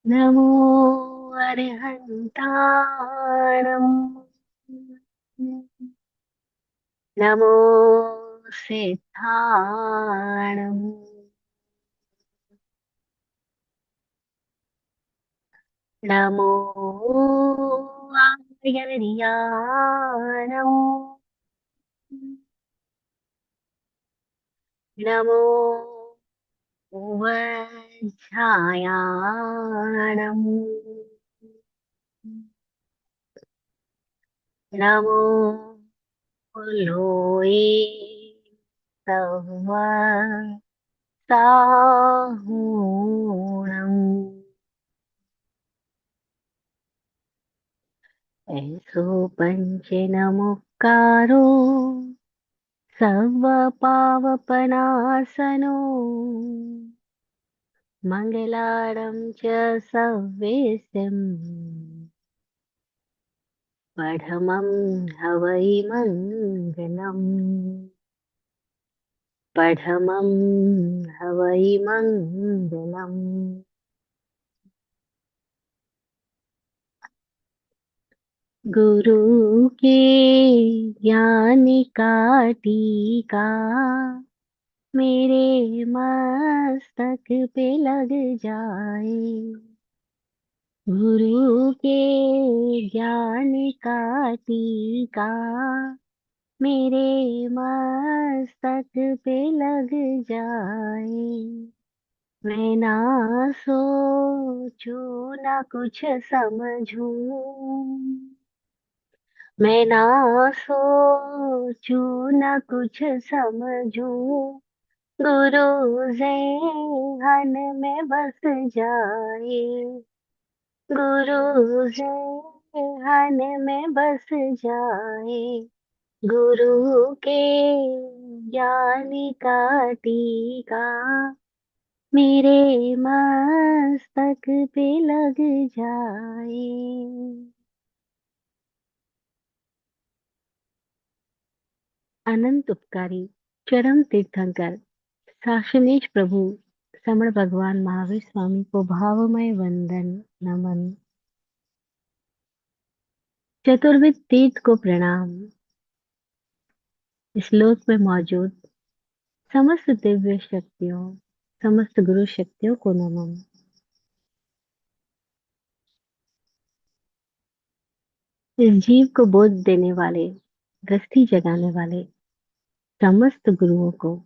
नमो अर्हन्ताणम्। नमो सिद्धाणम्। नमो आयर्याणम्। नमो वज्रायाणम्। नमो लोये तव साहूणम्। ऐसो पंच नमुक्कारो सर्वपावपनाशनो मङ्गलारं च सव्येशम् पठमं हवै मङ्गलम्। पठमं हवै मङ्गलम्। गुरु के ज्ञान का टीका मेरे मस्तक पे लग जाए। गुरु के ज्ञान का टीका मेरे मस्तक पे लग जाए। मैं ना सोचूं ना कुछ समझूं। मैं ना सोचूं ना कुछ समझूं। गुरु ज़हन में बस जाए। गुरु ज़हन में बस जाए। गुरु के ज्ञान का टीका मेरे मस्तक पे लग जाए। अनंत उपकारी चरम तीर्थंकर साक्षात प्रभु समण भगवान महावीर स्वामी को भावमय वंदन नमन। चतुर्विद तीर्थ को प्रणाम। श्लोक में मौजूद समस्त दिव्य शक्तियों, समस्त गुरु शक्तियों को नमन। इस जीव को बोध देने वाले, दृष्टि जगाने वाले समस्त गुरुओं को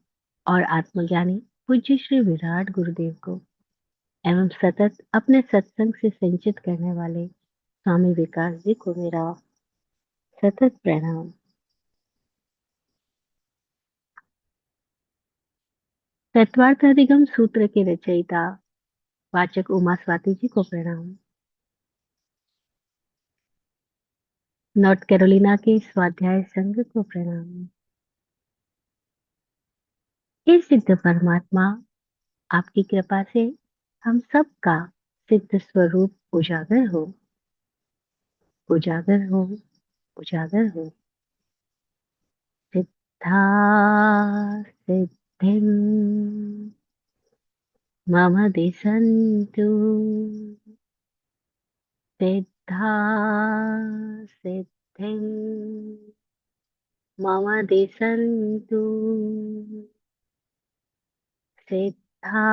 और आत्मज्ञानी पूज्य श्री विराट गुरुदेव को एवं सतत अपने सत्संग से संचित करने वाले स्वामी विकास जी को मेरा सतत प्रणाम। तत्वार्थ अधिगम सूत्र के रचयिता वाचक उमा स्वाति जी को प्रणाम। नॉर्थ कैरोलिना के स्वाध्याय संघ को प्रणाम। हे सिद्ध परमात्मा, आपकी कृपा से हम सबका सिद्ध स्वरूप उजागर हो, उजागर हो, उजागर हो। सिद्धा सिद्धिं मम दिशन्तु। सिद्धा सिद्धिं मम दिशन्तु। सिद्धा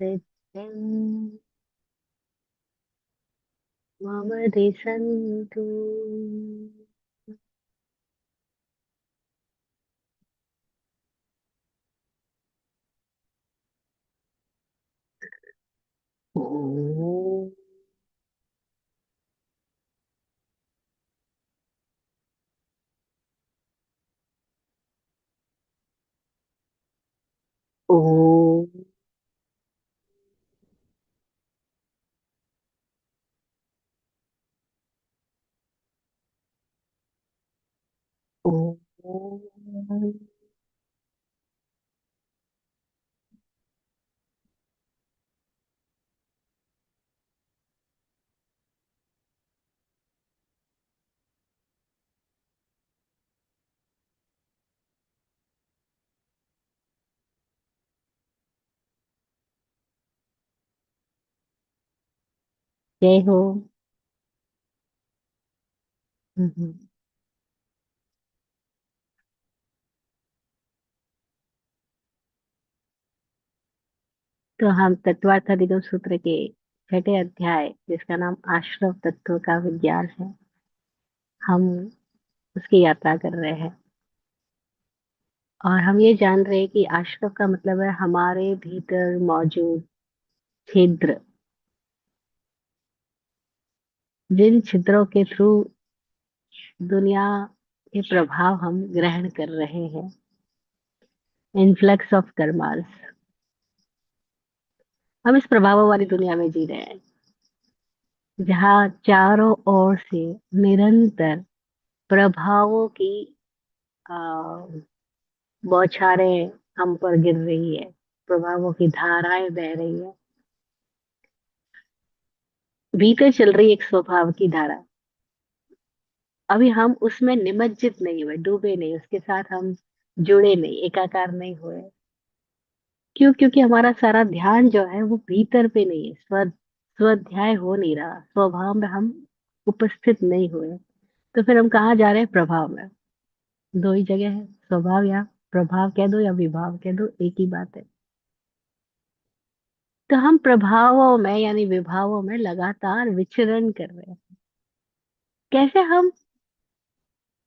सिद्धिं मम दिशन्तु। ओम ओम ओम। जय हो। हम्म। तो हम तत्वार्थ अधिगम सूत्र के छठे अध्याय, जिसका नाम आश्रव तत्व का विज्ञान है, हम उसकी यात्रा कर रहे हैं। और हम ये जान रहे हैं कि आश्रव का मतलब है हमारे भीतर मौजूद छिद्र, जिन छिद्रों के थ्रू दुनिया के प्रभाव हम ग्रहण कर रहे हैं। Influx of karmas. हम इस प्रभावों वाली दुनिया में जी रहे हैं, जहाँ चारों ओर से निरंतर प्रभावों की आ, बौछारें हम पर गिर रही है, प्रभावों की धाराएं बह रही है। भीतर चल रही एक स्वभाव की धारा। अभी हम उसमें निमज्जित नहीं हुए, डूबे नहीं, उसके साथ हम जुड़े नहीं, एकाकार नहीं हुए। क्यों? क्योंकि हमारा सारा ध्यान जो है वो भीतर पे नहीं है, स्वाध्याय हो नहीं रहा, स्वभाव में हम उपस्थित नहीं हुए। तो फिर हम कहाँ जा रहे हैं? प्रभाव में। दो ही जगह है, स्वभाव या प्रभाव कह दो या विभाव कह दो, एक ही बात है। तो हम प्रभावों में यानी विभावों में लगातार विचरण कर रहे हैं। कैसे हम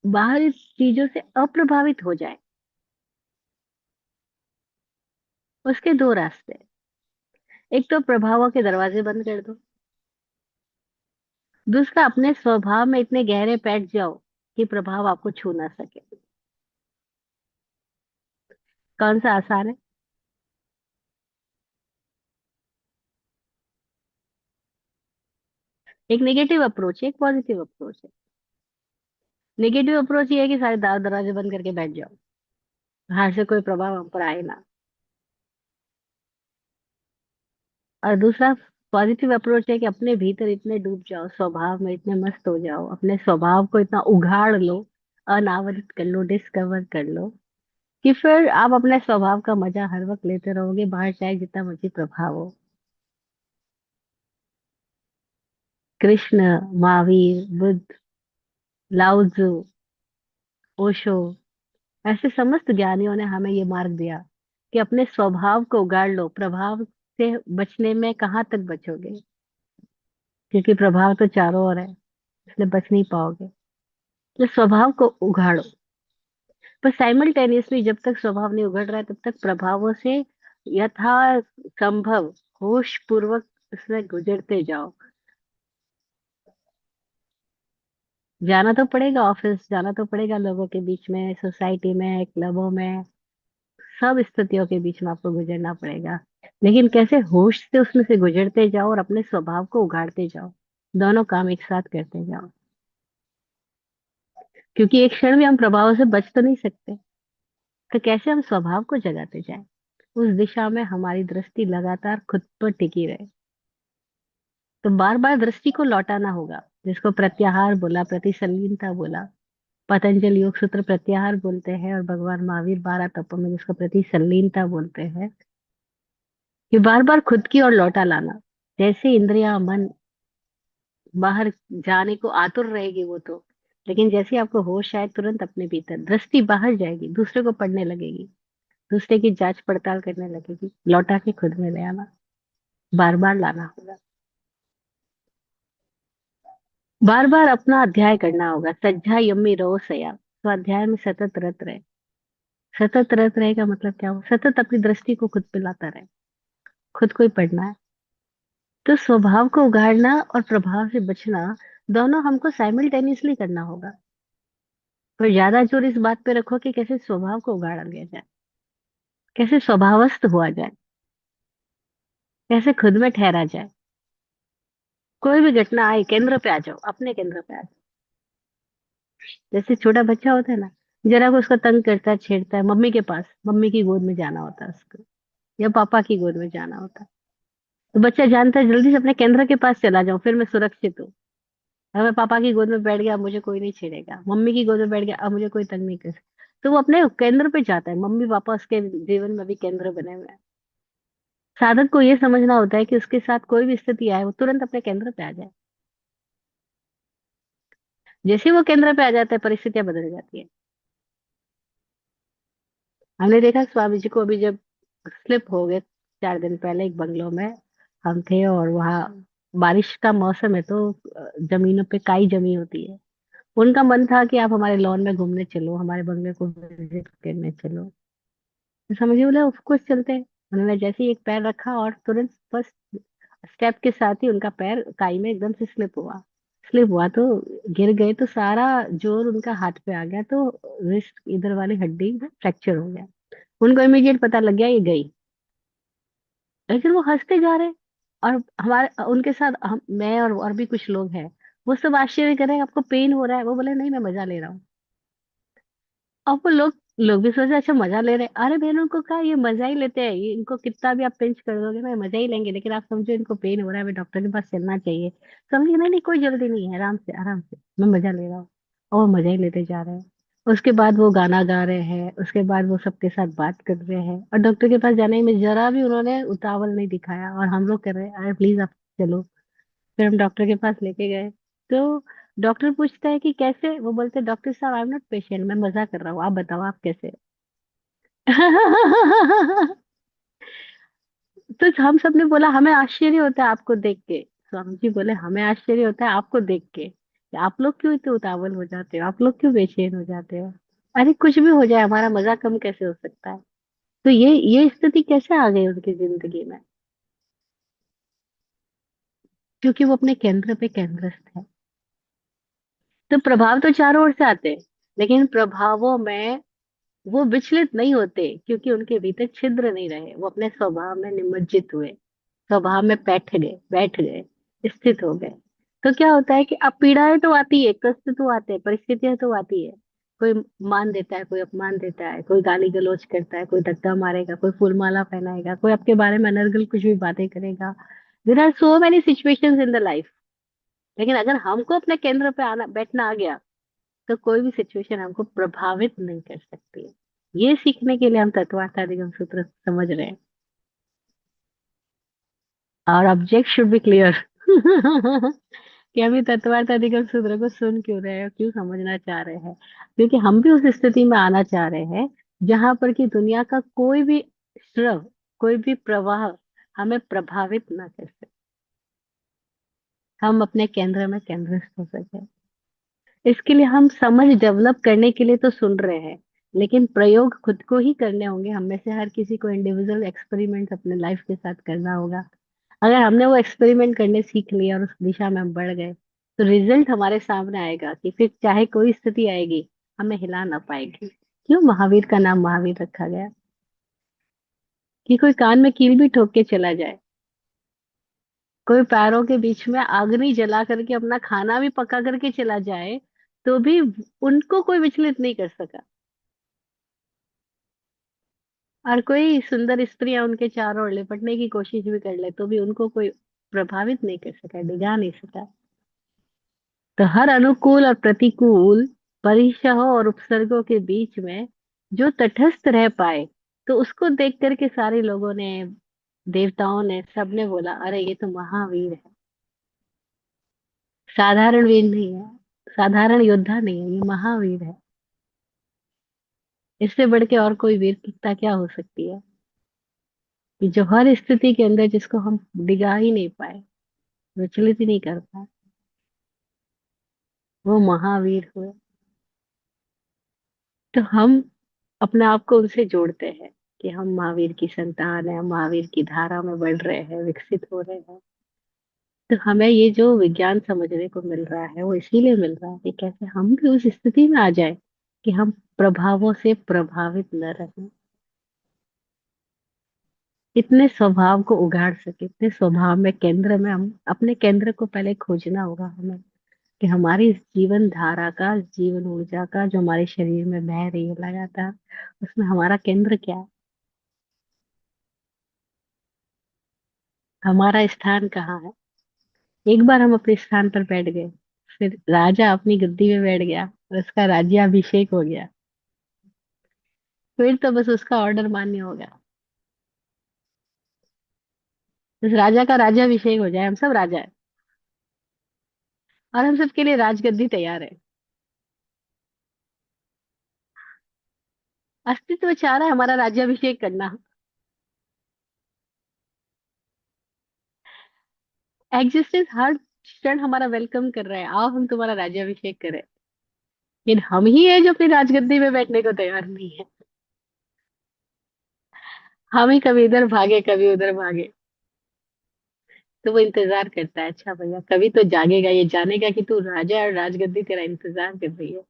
बाहरी चीजों से अप्रभावित हो जाए? उसके दो रास्ते हैं। एक तो प्रभावों के दरवाजे बंद कर दो। दूसरा, अपने स्वभाव में इतने गहरे बैठ जाओ कि प्रभाव आपको छू ना सके। कौन सा आसान है? एक नेगेटिव अप्रोच है, एक पॉजिटिव अप्रोच है। नेगेटिव अप्रोच ये है कि सारे दरवाजे बंद करके बैठ जाओ, बाहर से कोई प्रभाव हम पर आए ना। और दूसरा पॉजिटिव अप्रोच है कि अपने भीतर इतने डूब जाओ, स्वभाव में इतने मस्त हो जाओ, अपने स्वभाव को इतना उघाड़ लो, अनावरित कर लो, डिस्कवर कर लो, कि फिर आप अपने स्वभाव का मजा हर वक्त लेते रहोगे, बाहर चाहे जितना मर्जी प्रभाव हो। कृष्ण, महावीर, बुद्ध, लाउजू, ओशो, ऐसे समस्त ज्ञानियों ने हमें ये मार्ग दिया कि अपने स्वभाव को उगाड़ लो। प्रभाव से बचने में कहाँ तक बचोगे? क्योंकि प्रभाव तो चारों ओर है, इसलिए बच नहीं पाओगे। तो स्वभाव को उगाड़ो। पर साइमल्टेनियसली जब तक स्वभाव नहीं उगड़ रहा है, तब तक प्रभावों से यथा संभव होश पूर्वक उसमें गुजरते जाओ। जाना तो पड़ेगा, ऑफिस जाना तो पड़ेगा, लोगों के बीच में, सोसाइटी में, क्लबों में, सब स्थितियों के बीच में आपको गुजरना पड़ेगा। लेकिन कैसे? होश से उसमें से गुजरते जाओ और अपने स्वभाव को उगाड़ते जाओ। दोनों काम एक साथ करते जाओ। क्योंकि एक क्षण भी हम प्रभाव से बच तो नहीं सकते। तो कैसे हम स्वभाव को जगाते जाएं? उस दिशा में हमारी दृष्टि लगातार खुद पर टिकी रहे। तो बार बार दृष्टि को लौटाना होगा, जिसको प्रत्याहार बोला, प्रतिसंलीनता बोला। पतंजलि योग सूत्र प्रत्याहार बोलते हैं, और भगवान महावीर 12 तत्वों में जिसको प्रतिसंलीनता बोलते हैं, कि बार बार खुद की ओर लौटा लाना। जैसे इंद्रियां, मन बाहर जाने को आतुर रहेगी वो तो, लेकिन जैसे ही आपको होश आए, तुरंत अपने भीतर दृष्टि बाहर जाएगी, दूसरे को पढ़ने लगेगी, दूसरे की जांच पड़ताल करने लगेगी। लौटा के खुद में ले आना, बार बार लाना होगा। बार बार अपना अध्याय करना होगा। सज्जा यम्मी रहो सया, तो अध्याय में सतत रत रहे। सतत रत रहे का मतलब क्या हो? सतत अपनी दृष्टि को खुद पे लाता रहे, खुद को ही पढ़ना है। तो स्वभाव को उगाड़ना और प्रभाव से बचना, दोनों हमको साइमल्टेनियसली करना होगा। पर ज्यादा जोर इस बात पे रखो कि कैसे स्वभाव को उगाड़ा लिया जाए, कैसे स्वभावस्थ हुआ जाए, कैसे खुद में ठहरा जाए। कोई भी घटना आई, केंद्र पे आ जाओ, अपने केंद्र पे आ जाओ। जैसे छोटा बच्चा होता है ना, जरा को उसका तंग करता है, छेड़ता है, मम्मी के पास, मम्मी की गोद में जाना होता है उसको, या पापा की गोद में जाना होता है। तो बच्चा जानता है जल्दी से अपने केंद्र के पास चला जाऊं, फिर मैं सुरक्षित हूँ। अगर मैं पापा की गोद में बैठ गया, अब मुझे कोई नहीं छेड़ेगा, मम्मी की गोद में बैठ गया, अब मुझे कोई तंग नहीं कर सकता। तो वो अपने केंद्र पे जाता है। मम्मी पापा उसके जीवन में भी केंद्र बने हुए हैं। साधक को ये समझना होता है कि उसके साथ कोई भी स्थिति आए वो तुरंत अपने केंद्र पे आ जाए। जैसे ही वो केंद्र पे आ जाता है परिस्थितियां बदल जाती है। हमने देखा स्वामी जी को अभी जब स्लिप हो गए 4 दिन पहले एक बंगलों में हम थे, और वहाँ बारिश का मौसम है तो जमीनों पे काई जमी होती है। उनका मन था कि आप हमारे लॉन में घूमने चलो, हमारे बंगले को विजिट करने चलो। तो समझिए बोले ऑफ कोर्स चलते हैं। उन्होंने जैसे ही एक पैर रखा और तुरंत फर्स्ट स्टेप के साथ ही उनका पैर काई में एकदम से स्लिप हुआ तो गिर गए, तो सारा जोर उनका हाथ पे आ गया, तो रिस्ट इधर वाली हड्डी में फ्रैक्चर हो गया। उनको इमीडिएट पता लग गया ये गई। लेकिन वो हंसते जा रहे, और हमारे उनके साथ मैं और भी कुछ लोग हैं। वो सब आश्चर्य कर रहे हैं आपको पेन हो रहा है, वो बोले नहीं मैं मजा ले रहा हूँ। अब वो लोग लोग भी सोचे अच्छा मजा ले रहे हैं। अरे बहनों को कहा ये मजा ही लेते हैं, ये इनको कितना भी आप पिंच कर दोगे ना ये मजा ही लेंगे, लेकिन आप समझो इनको पेन हो रहा है, हमें डॉक्टर के पास चलना चाहिए। समझिए नहीं नहीं कोई जल्दी नहीं है, आराम से आराम से, मैं मजा ले रहा हूँ। और वो मजा ही लेते जा रहे हैं। उसके बाद वो गाना गा रहे हैं, उसके बाद वो सबके साथ बात कर रहे हैं, और डॉक्टर के पास जाने में जरा भी उन्होंने उतावल नहीं दिखाया, और हम लोग कर रहे हैं अरे प्लीज आप चलो। फिर हम डॉक्टर के पास लेके गए। तो डॉक्टर पूछता है कि कैसे, वो बोलते डॉक्टर साहब आई एम नॉट पेशेंट, मैं मजा कर रहा हूँ, आप बताओ आप कैसे। तो हम सब ने बोला हमें आश्चर्य होता है आपको देख के। स्वामी जी बोले हमें आश्चर्य होता है आपको देख के, कि आप लोग क्यों इतने उतावल हो जाते हो, आप लोग क्यों बेचैन हो जाते हो। अरे कुछ भी हो जाए हमारा मजा कम कैसे हो सकता है। तो ये स्थिति कैसे आ गई उनकी जिंदगी में, क्योंकि वो अपने केंद्र पे केंद्रस्थ है। तो प्रभाव तो चारों ओर से आते हैं, लेकिन प्रभावों में वो विचलित नहीं होते, क्योंकि उनके भीतर छिद्र नहीं रहे, वो अपने स्वभाव में निमज्जित हुए, स्वभाव में बैठ गए, स्थित हो गए। तो क्या होता है कि अब पीड़ाएं तो आती है, कष्ट तो आते हैं, परिस्थितियां तो आती है। कोई मान देता है, कोई अपमान देता है, कोई गाली गलौज करता है, कोई धक्का मारेगा, कोई फूलमाला पहनाएगा, कोई आपके बारे में अनर्गल कुछ भी बातें करेगा। There are so many situations in the life. लेकिन अगर हमको अपने केंद्र पे आना बैठना आ गया, तो कोई भी सिचुएशन हमको प्रभावित नहीं कर सकती है। ये सीखने के लिए हम तत्वार्थ अधिगम सूत्र समझ रहे हैं। और ऑब्जेक्ट शुड बी क्लियर। कि हम ये तत्वार्थ अधिगम सूत्र को सुन क्यों रहे हैं, क्यों समझना चाह रहे हैं। क्योंकि हम भी उस स्थिति में आना चाह रहे हैं जहां पर कि दुनिया का कोई भी स्रव, कोई भी प्रवाह हमें प्रभावित ना कर सके। हम अपने केंद्र में केंद्रस्थ हो सके। इसके लिए हम समझ डेवलप करने के लिए तो सुन रहे हैं, लेकिन प्रयोग खुद को ही करने होंगे। हम में से हर किसी को इंडिविजुअल एक्सपेरिमेंट अपने लाइफ के साथ करना होगा। अगर हमने वो एक्सपेरिमेंट करने सीख लिया और उस दिशा में हम बढ़ गए, तो रिजल्ट हमारे सामने आएगा कि फिर चाहे कोई स्थिति आएगी हमें हिला ना पाएगी। क्यों महावीर का नाम महावीर रखा गया? कि कोई कान में कील भी ठोक के चला जाए, कोई पैरों के बीच में अग्नि जला करके अपना खाना भी पका करके चला जाए, तो भी उनको कोई विचलित नहीं कर सका। और कोई सुंदर स्त्रियां उनके चारों ओर लिपटने की कोशिश भी कर ले, तो भी उनको कोई प्रभावित नहीं कर सका, डिगा नहीं सका। तो हर अनुकूल और प्रतिकूल परिसह और उपसर्गों के बीच में जो तटस्थ रह पाए, तो उसको देख करके सारे लोगों ने, देवताओं ने, सबने बोला अरे ये तो महावीर है। साधारण वीर नहीं है, साधारण योद्धा नहीं है, ये महावीर है। इससे बढ़ के और कोई वीरता क्या हो सकती है, कि जो हर स्थिति के अंदर जिसको हम डिगा ही नहीं पाए, विचलित ही नहीं कर पाए, वो महावीर हुए। तो हम अपने आप को उनसे जोड़ते हैं कि हम महावीर की संतान है, हम महावीर की धारा में बढ़ रहे हैं, विकसित हो रहे हैं। तो हमें ये जो विज्ञान समझने को मिल रहा है वो इसीलिए मिल रहा है कि कैसे हम भी उस स्थिति में आ जाए कि हम प्रभावों से प्रभावित न रहें, इतने स्वभाव को उगाड़ सके, इतने स्वभाव में केंद्र में, हम अपने केंद्र को पहले खोजना होगा हमें, कि हमारी इस जीवन धारा का, इस जीवन ऊर्जा का जो हमारे शरीर में बह रही है लगातार, उसमें हमारा केंद्र क्या है, हमारा स्थान कहाँ है। एक बार हम अपने स्थान पर बैठ गए, फिर राजा अपनी गद्दी में बैठ गया और उसका राज्याभिषेक हो गया, फिर तो बस उसका ऑर्डर मान्य होगा। इस राजा का राज्याभिषेक हो जाए, हम सब राजा है और हम सबके लिए राजगद्दी तैयार है। अस्तित्व चाह रहा है हमारा राज्याभिषेक करना। एग्जिस्टेंस हर क्षण हमारा वेलकम कर रहा है, आओ हम तुम्हारा राज्याभिषेक करें। लेकिन हम ही है जो अपनी राजगद्दी में बैठने को तैयार नहीं है। हम ही कभी इधर भागे कभी उधर भागे। तो वो इंतजार करता है, अच्छा भैया कभी तो जागेगा, ये जानेगा कि तू राजा है और राजगद्दी तेरा इंतजार कर रही है।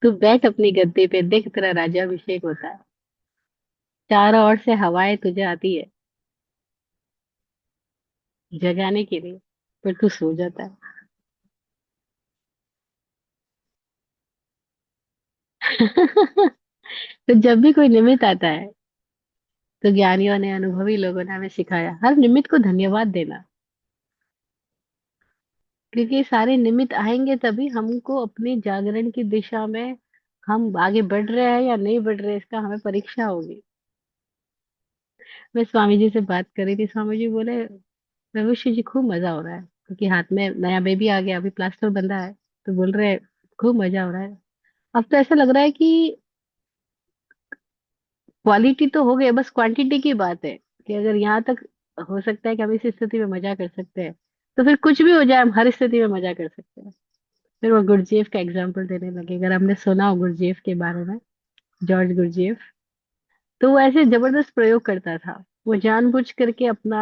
तू बैठ अपनी गद्दी पे, देख तेरा राज्याभिषेक होता है। चारों ओर से हवाएं तुझे आती है जगाने के लिए, पर तू सो जाता है। तो जब भी कोई निमित्त आता है, तो ज्ञानियों ने, अनुभवी लोगों ने हमें सिखाया हर निमित्त को धन्यवाद देना। क्योंकि ये सारे निमित्त आएंगे तभी हमको अपने जागरण की दिशा में, हम आगे बढ़ रहे हैं या नहीं बढ़ रहे हैं, इसका हमें परीक्षा होगी। मैं स्वामी जी से बात कर रही थी, स्वामी जी बोले भविष्य जी खूब मजा हो रहा है, क्योंकि हाथ में नया बेबी आ गया, अभी प्लास्टर बंधा है। तो बोल रहे खूब मजा हो रहा है। अब तो ऐसा लग रहा है कि क्वालिटी तो हो गई, बस क्वांटिटी की बात है। कि अगर यहाँ तक हो सकता है कि हम इस स्थिति में मजा कर सकते हैं, तो फिर कुछ भी हो जाए हम हर स्थिति में मजा कर सकते हैं। फिर वो गुरजेफ का एग्जाम्पल देने लगे, अगर हमने सुना हो गुरजेफ के बारे में, जॉर्ज गुरजेफ। तो वो ऐसे जबरदस्त प्रयोग करता था। वो जानबूझ करके अपना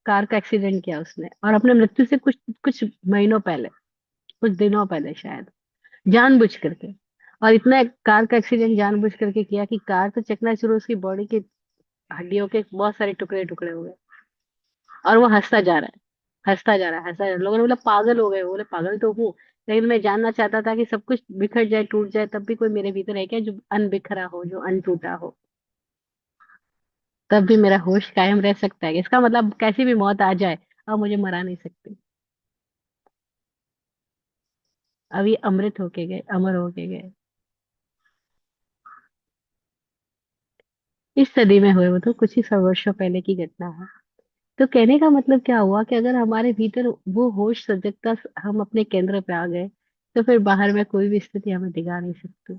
कार का एक्सीडेंट किया उसने, और अपने मृत्यु से कुछ कुछ महीनों पहले, कुछ दिनों पहले शायद, जानबूझ करके। और इतना कार का एक्सीडेंट जानबूझ करके किया कि कार तो चकनाचूर, उसकी बॉडी के हड्डियों के बहुत सारे टुकड़े टुकड़े हो गए। और वो हंसता जा रहा है, हंसता जा रहा है, हंसता जा रहा है। लोगों ने बोला पागल हो गए, बोले पागल तो हूँ, लेकिन मैं जानना चाहता था कि सब कुछ बिखर जाए टूट जाए तब भी कोई मेरे भीतर है क्या जो अनबिखरा हो, जो अनटूटा हो। तब भी मेरा होश कायम रह सकता है, इसका मतलब कैसी भी मौत आ जाए, अब मुझे मरा नहीं सकती। अब ये अमृत होके गए, अमर होके गए। इस सदी में हुए, वो तो कुछ ही सौ वर्षों पहले की घटना है। तो कहने का मतलब क्या हुआ कि अगर हमारे भीतर वो होश सजगता, हम अपने केंद्र पे आ गए, तो फिर बाहर में कोई भी स्थिति हमें दिखा नहीं सकती।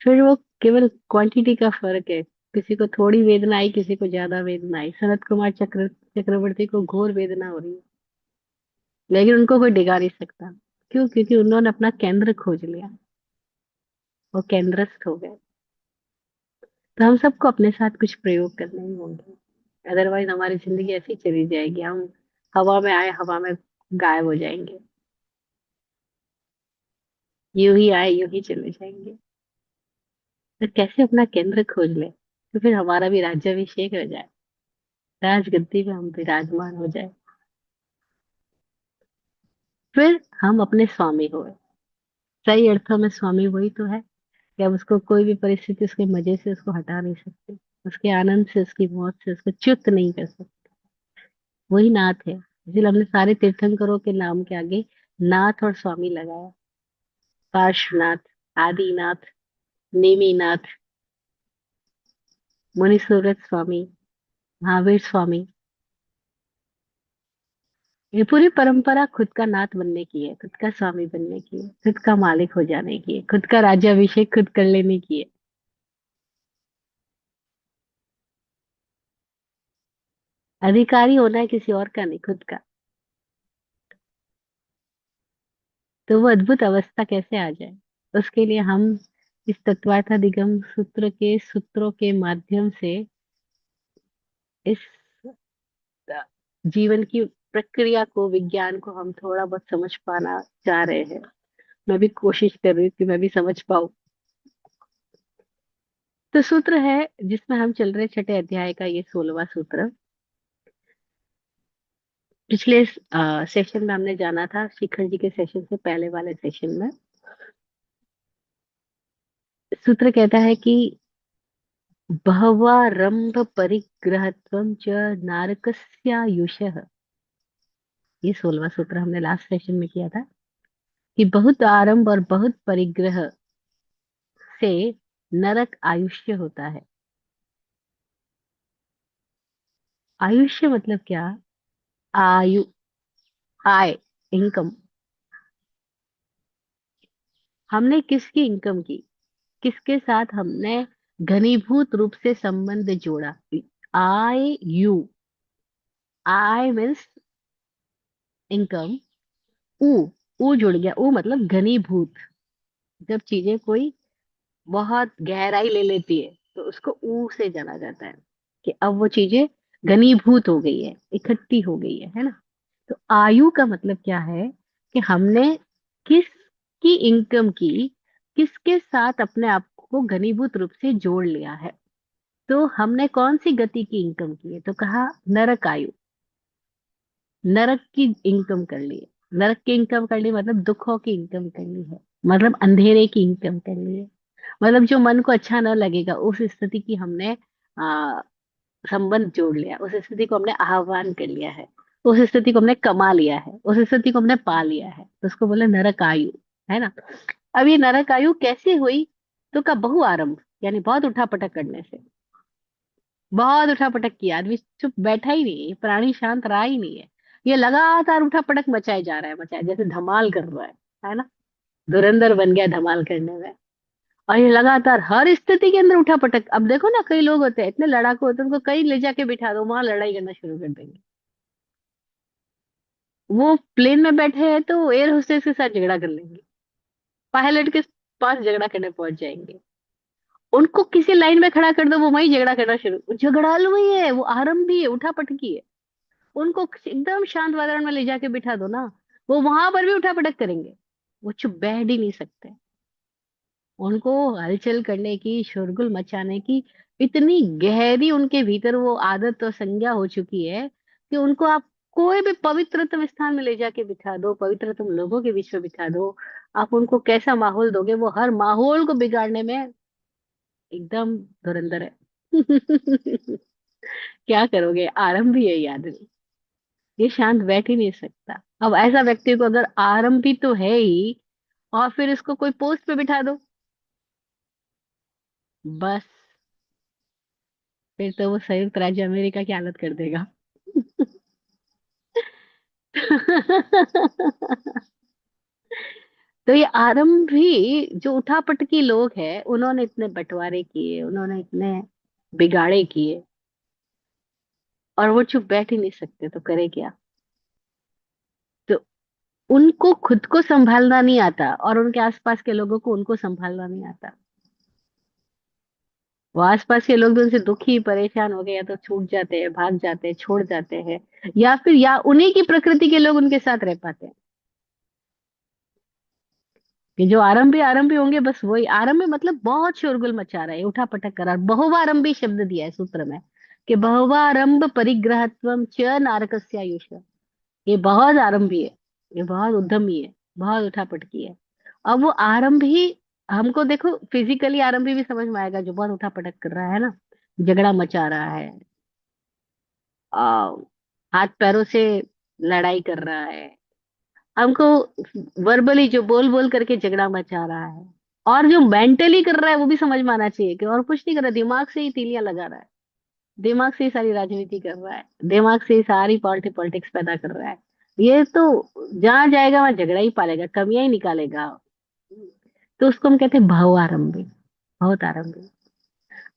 फिर वो केवल क्वांटिटी का फर्क है। किसी को थोड़ी वेदना आई, किसी को ज्यादा वेदना आई। सनत कुमार चक्रवर्ती को घोर वेदना हो रही है, लेकिन उनको कोई डिगा नहीं सकता। क्यों? क्योंकि उन्होंने अपना केंद्र खोज लिया, वो केंद्रस्थ हो गए। तो हम सबको अपने साथ कुछ प्रयोग करने ही होंगे, अदरवाइज हमारी जिंदगी ऐसी चली जाएगी, हम हवा में आए हवा में गायब हो जाएंगे। यूं ही आए यूं ही चले जाएंगे। तो कैसे अपना केंद्र खोज ले, तो फिर हमारा भी राज्याभिषेक हो जाए, राजगद्दी पे हम विराजमान हो जाए। फिर हम अपने स्वामी हो। सही अर्थों में स्वामी वही तो है कि अब उसको कोई भी परिस्थिति उसके मजे से उसको हटा नहीं सकती, उसके आनंद से, उसकी मौत से उसको च्युत नहीं कर सकती। वही नाथ है, इसलिए हमने सारे तीर्थंकरों के नाम के आगे नाथ और स्वामी लगाया। पार्श्वनाथ, आदिनाथ, नेमिनाथ, मुनीश्वरत स्वामी, महावीर स्वामी। ये पूरी परंपरा खुद का नाथ बनने की है, खुद का स्वामी बनने की है, खुद का मालिक हो जाने की है, खुद का राज्याभिषेक खुद कर लेने की है। अधिकारी होना है किसी और का नहीं, खुद का। तो वो अद्भुत अवस्था कैसे आ जाए, उसके लिए हम इस तत्वार्थादिगम सूत्र के सूत्रों के माध्यम से इस जीवन की प्रक्रिया को, विज्ञान को हम थोड़ा बहुत समझ पाना चाह रहे हैं। मैं भी कोशिश कर रही हूँ कि मैं भी समझ पाऊँ। तो सूत्र है जिसमें हम चल रहे, छठे अध्याय का ये 16वां सूत्र। पिछले सेशन में हमने जाना था, शिखर जी के सेशन से पहले वाले सेशन में। सूत्र कहता है कि बहवारंभ परिग्रहत्वं च नारकस्यायुषः। ये 16वां सूत्र हमने लास्ट सेशन में किया था, कि बहुत आरंभ और बहुत परिग्रह से नरक आयुष्य होता है। आयुष्य मतलब क्या? आयु, आय, इनकम। हमने किसकी इनकम की, किसके साथ हमने घनीभूत रूप से संबंध जोड़ा। आई यू, आई मीन्स इनकम। ऊ, ऊ जुड़ गया, ऊ मतलब घनीभूत। जब चीजें कोई बहुत गहराई ले लेती है तो उसको ऊ से जाना जाता है, कि अब वो चीजें घनीभूत हो गई है, इकट्ठी हो गई है ना। तो आयु का मतलब क्या है, कि हमने किसकी इनकम की, किसके साथ अपने आप को घनीभूत रूप से जोड़ लिया है। तो हमने कौन सी गति की इनकम की है, तो कहा नरक आयु, नरक की इनकम कर ली है। नरक की इनकम कर ली मतलब दुखों की इनकम कर ली है, मतलब अंधेरे की इनकम कर ली है। मतलब जो मन को अच्छा ना लगेगा उस स्थिति की हमने आ, संबंध जोड़ लिया, उस स्थिति को हमने आह्वान कर लिया है, उस स्थिति को हमने कमा लिया है, उस स्थिति को हमने पा लिया है, तो उसको बोले नरक आयु, है ना। अब ये नरक आयु कैसे हुई, तो का बहु आरंभ, यानी बहुत उठापटक करने से। बहुत उठापटक किया, आदमी चुप बैठा ही नहीं है, प्राणी शांत रहा ही नहीं है। ये लगातार उठापटक मचाए जा रहा है, मचाए जैसे धमाल कर रहा है ना। धुरंधर बन गया धमाल करने में। और ये लगातार हर स्थिति के अंदर उठापटक। अब देखो ना, कई लोग होते हैं इतने लड़ाकू होते हैं, उनको कहीं ले जाके बिठा दो, वहां लड़ाई करना शुरू कर देंगे। वो प्लेन में बैठे हैं तो एयर होस्टेस के साथ झगड़ा कर लेंगे, पायलट के पास झगड़ा करने पहुंच जाएंगे। उनको किसी लाइन में खड़ा कर दो, वो वहीं झगड़ा करना शुरू, झगड़ालू ही है वो, आरंभी है, उठापटकी है। उनको एकदम शांत वातावरण में ले जाके बिठा दो ना, वो वहां पर भी उठापटक करेंगे। वो चुप बैठ ही नहीं सकते। उनको हलचल करने की, शोरगुल मचाने की इतनी गहरी उनके भीतर वो आदत और संज्ञा हो चुकी है, कि उनको आप कोई भी पवित्रतम स्थान में ले जाके बिठा दो, पवित्रतम लोगों के बीच में बिठा दो, आप उनको कैसा माहौल दोगे, वो हर माहौल को बिगाड़ने में एकदम धुरंधर है। क्या करोगे, आरंभी है ये आदमी, ये शांत बैठ ही नहीं सकता। अब ऐसा व्यक्ति को अगर आरंभी तो है ही, और फिर इसको कोई पोस्ट पे बिठा दो, बस फिर तो वो संयुक्त राज्य अमेरिका की हालत कर देगा। तो ये आरंभी जो उठापटकी लोग हैं, उन्होंने इतने बंटवारे किए, उन्होंने इतने बिगाड़े किए, और वो चुप बैठ ही नहीं सकते, तो करे क्या। तो उनको खुद को संभालना नहीं आता, और उनके आसपास के लोगों को उनको संभालना नहीं आता। वो आसपास के लोग भी उनसे दुखी परेशान हो गए, या तो छूट जाते हैं, भाग जाते हैं, छोड़ जाते हैं, या फिर या उन्हीं की प्रकृति के लोग उनके साथ रह पाते हैं। कि जो आरंभी आरंभी होंगे, बस वही आरंभी, मतलब बहुत शोरगुल मचा रहा है, उठा पटक कर रहा है। बहुवारंभी शब्द दिया है सूत्र में, कि बहुवारंभ परिग्रहत्वम च नारकस्यायुष। ये बहुत आरंभी है, ये बहुत उद्यमी है, बहुत उठापटकी है। अब वो आरंभी, हमको देखो फिजिकली आरंभी भी समझ में आएगा, जो बहुत उठापटक कर रहा है ना, झगड़ा मचा रहा है, आ, हाथ पैरों से लड़ाई कर रहा है, हमको वर्बली जो बोल बोल करके झगड़ा मचा रहा है। और जो मेंटली कर रहा है वो भी समझ में आना चाहिए, कि और कुछ नहीं कर रहा, दिमाग से ही तीलियां लगा रहा है, दिमाग से ही सारी राजनीति कर रहा है, दिमाग से ही सारी पॉलिटिक्स पैदा कर रहा है। ये तो जहां जाएगा वहां झगड़ा ही पालेगा, कमियां ही निकालेगा। तो उसको हम कहते हैं भाव आरंभी, बहुत आरंभी।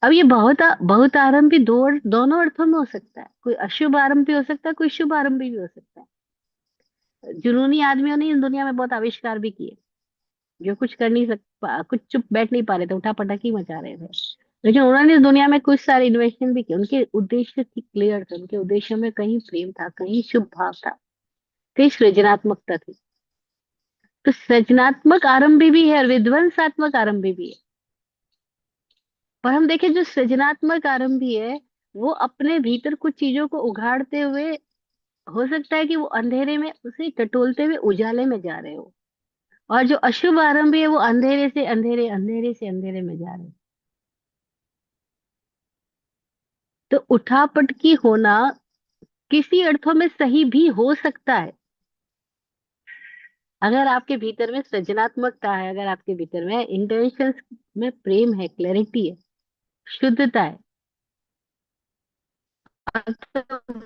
अब ये बहुत आरंभी दोनों अर्थों में हो सकता है, कोई अशुभ आरंभी हो सकता है, कोई शुभ आरंभी भी हो सकता है। जुनूनी आदमियों ने इस दुनिया में बहुत आविष्कार भी किए, जो कुछ कर नहीं सकता, कुछ चुप बैठ नहीं पा रहे थे, उठा पटक ही मचा रहे थे। लेकिन उन्होंने इस दुनिया में कुछ सारे इन्वेस्टमेंट भी किए, उनके उद्देश्य क्लियर थे, उनके उद्देश्य में कहीं प्रेम था, कहीं शुभ भाव था, कहीं सृजनात्मकता थी। तो सृजनात्मक आरंभी भी है और विध्वंसात्मक आरंभी भी है। पर हम देखें, जो सृजनात्मक आरंभी है, वो अपने भीतर कुछ चीजों को उघाड़ते हुए, हो सकता है कि वो अंधेरे में उसे टटोलते हुए उजाले में जा रहे हो। और जो अशुभ आरंभी है, वो अंधेरे से अंधेरे, अंधेरे से अंधेरे में जा रहे हो। तो उठापटकी होना किसी अर्थों में सही भी हो सकता है, अगर आपके भीतर में सृजनात्मकता है, अगर आपके भीतर में इंटेंशंस में प्रेम है, क्लैरिटी है, शुद्धता है,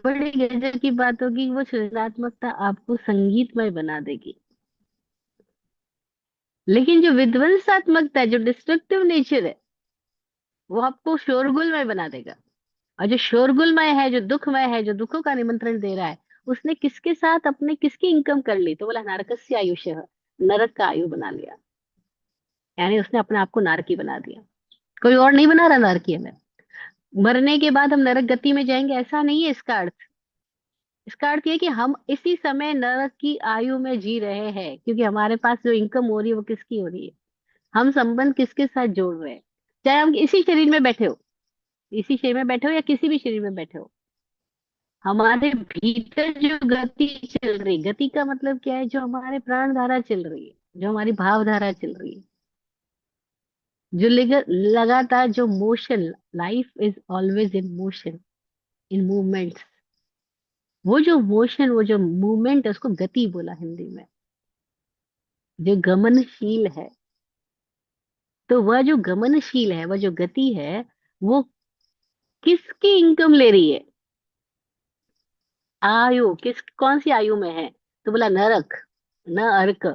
बड़ी गजब की बात होगी कि वो सृजनात्मकता आपको संगीतमय बना देगी। लेकिन जो विध्वंसात्मकता है, जो डिस्ट्रक्टिव नेचर है, वो आपको शोरगुलमय बना देगा। और जो शोरगुलमय है, जो दुखमय है, जो दुखों का निमंत्रण दे रहा है, उसने किसके साथ अपने किसकी इनकम कर ली? तो बोला नरकस्य आयुष्य, नरक का आयु बना लिया। यानी उसने अपने आप को नारकी बना दिया। कोई और नहीं बना रहा नारकी हमें। मरने के बाद हम नरक गति में जाएंगे ऐसा नहीं है इसका अर्थ। इसका अर्थ ये है कि हम इसी समय नरक की आयु में जी रहे हैं, क्योंकि हमारे पास जो इनकम हो रही है वो किसकी हो रही है? हम संबंध किसके साथ जोड़ रहे हैं? चाहे हम इसी शरीर में बैठे हो, इसी शरीर में बैठे हो या किसी भी शरीर में बैठे हो, हमारे भीतर जो गति चल रही, गति का मतलब क्या है? जो हमारे प्राण धारा चल रही है, जो हमारी भाव धारा चल रही है, जो लगातार जो motion, life is always in motion, in movements. वो जो मोशन, वो जो मूवमेंट है, उसको गति बोला हिंदी में। जो गमनशील है, तो वह जो गमनशील है, वह जो गति है, वो किसकी इनकम ले रही है? आयु किस, कौन सी आयु में है? तो बोला नरक, न अर्क।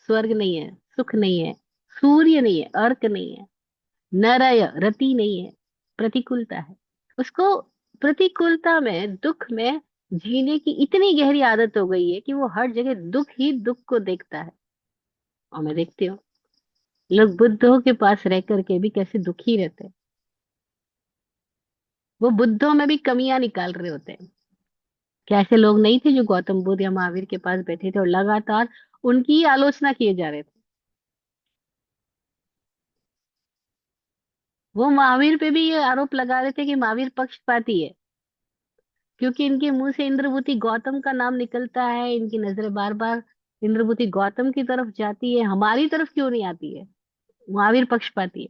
स्वर्ग नहीं है, सुख नहीं है, सूर्य नहीं है, अर्क नहीं है, नरय रति नहीं है, प्रतिकूलता है। उसको प्रतिकूलता में, दुख में जीने की इतनी गहरी आदत हो गई है कि वो हर जगह दुख ही दुख को देखता है। और मैं देखती हूँ लोग बुद्धों के पास रह करके भी कैसे दुखी रहते हैं। वो बुद्धों में भी कमियां निकाल रहे होते हैं। कैसे लोग नहीं थे जो गौतम बुद्ध या महावीर के पास बैठे थे और लगातार उनकी ही आलोचना किए जा रहे थे। वो महावीर पे भी ये आरोप लगा रहे थे कि महावीर पक्षपाती है, क्योंकि इनके मुंह से इंद्रभूति गौतम का नाम निकलता है, इनकी नजरें बार बार इंद्रभूति गौतम की तरफ जाती है, हमारी तरफ क्यों नहीं आती है? महावीर पक्षपाती है।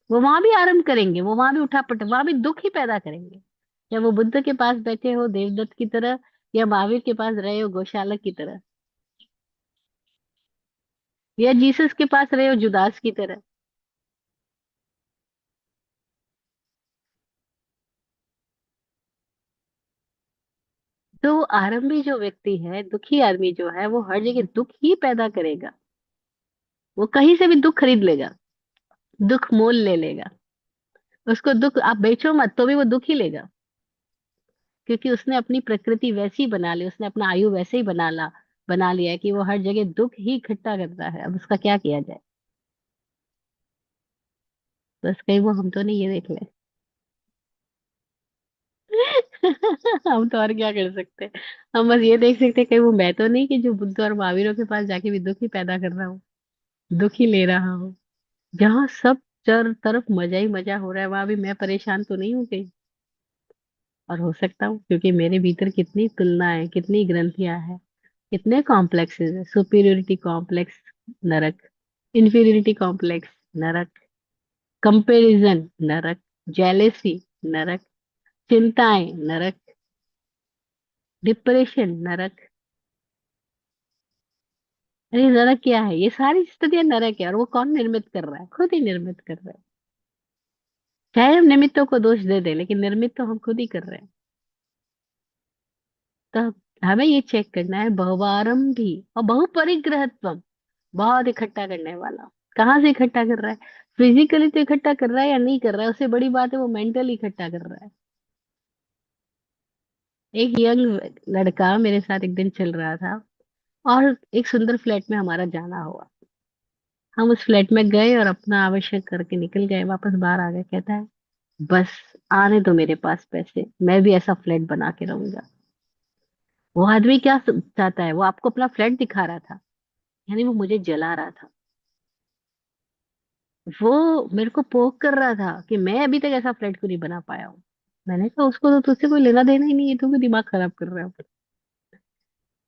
वो वहां भी आरंभ करेंगे, वो वहां भी उठापटक, वहां भी दुख ही पैदा करेंगे। या वो बुद्ध के पास बैठे हो देवदत्त की तरह, या महावीर के पास रहे हो गौशालक की तरह, या जीसस के पास रहे हो जुदास की तरह। तो आरंभी जो व्यक्ति है, दुखी आदमी जो है, वो हर जगह दुख ही पैदा करेगा। वो कहीं से भी दुख खरीद लेगा, दुख मोल ले लेगा। उसको दुख आप बेचो मत तो भी वो दुख ही लेगा, क्योंकि उसने अपनी प्रकृति वैसी बना ली, उसने अपना आयु वैसे ही बना लिया है कि वो हर जगह दुख ही इकट्ठा करता है। अब उसका क्या किया जाए? बस कहीं वो हम तो नहीं, ये देख ले। हम तो और क्या कर सकते हैं? हम बस ये देख सकते हैं कहीं वो मैं तो नहीं कि जो बुद्ध और महावीरों के पास जाके भी दुख ही पैदा कर रहा हूँ, दुख ही ले रहा हूँ। जहाँ सब चार तरफ मजा ही मजा हो रहा है, वहां भी मैं परेशान तो नहीं हूँ कहीं? और हो सकता हूँ, क्योंकि मेरे भीतर कितनी तुलना है, कितनी ग्रंथियां हैं, कितने कॉम्प्लेक्सेस है। सुपीरियोरिटी कॉम्प्लेक्स, नरक। इंफीरियोरिटी कॉम्प्लेक्स, नरक। कंपैरिजन, नरक। जेलेसी, नरक। चिंताएं, नरक। डिप्रेशन, नरक। अरे नरक क्या है? ये सारी स्थितियां नरक है, और वो कौन निर्मित कर रहा है? खुद ही निर्मित कर रहा है। चाहे हम निमित्तों को दोष दे दें, लेकिन निर्मित तो हम खुद ही कर रहे हैं। तो हमें ये चेक करना है, बहुवारंभी और बहुपरिग्रहत्व, बहुत इकट्ठा करने वाला। कहाँ से इकट्ठा कर रहा है? फिजिकली तो इकट्ठा कर रहा है या नहीं कर रहा है, उससे बड़ी बात है वो मेंटली इकट्ठा कर रहा है। एक यंग लड़का मेरे साथ एक दिन चल रहा था, और एक सुंदर फ्लैट में हमारा जाना हुआ। हम उस फ्लैट में गए और अपना आवश्यक करके निकल गए, वापस बाहर आ गए। कहता है बस आने दो मेरे पास पैसे, मैं भी ऐसा फ्लैट बना के रहूंगा। वो आदमी क्या चाहता है? वो आपको अपना फ्लैट दिखा रहा था, यानी वो मुझे जला रहा था। वो मेरे को पोक कर रहा था कि मैं अभी तक ऐसा फ्लैट क्यों नहीं बना पाया हूँ। मैंने कहा उसको तो तुझसे कोई लेना देना ही नहीं है, तू भी दिमाग खराब कर रहा है।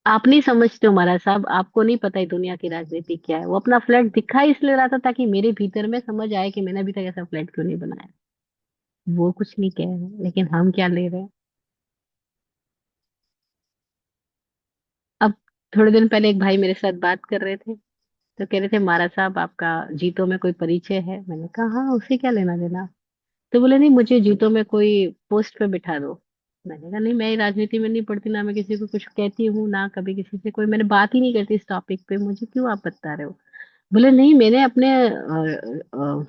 आप नहीं समझते हो महाराज साहब, आपको नहीं पता है दुनिया की राजनीति क्या है। वो अपना फ्लैट दिखा इसलिए रहा था ताकि मेरे भीतर में समझ आए कि मैंने अभी तक ऐसा फ्लैट क्यों नहीं बनाया। वो कुछ नहीं कह रहे, लेकिन हम क्या ले रहे हैं? अब थोड़े दिन पहले एक भाई मेरे साथ बात कर रहे थे, तो कह रहे थे महाराज साहब आपका जीतो में कोई परिचय है? मैंने कहा हाँ, उसे क्या लेना देना। तो बोले नहीं, मुझे जीतो में कोई पोस्ट पे बिठा दो। मैंने कहा नहीं, मैं राजनीति में नहीं पढ़ती, ना मैं किसी को कुछ कहती हूँ, ना कभी किसी से कोई मैंने बात ही नहीं करती इस टॉपिक पे, मुझे क्यों आप बता रहे हो। बोले नहीं, मैंने अपने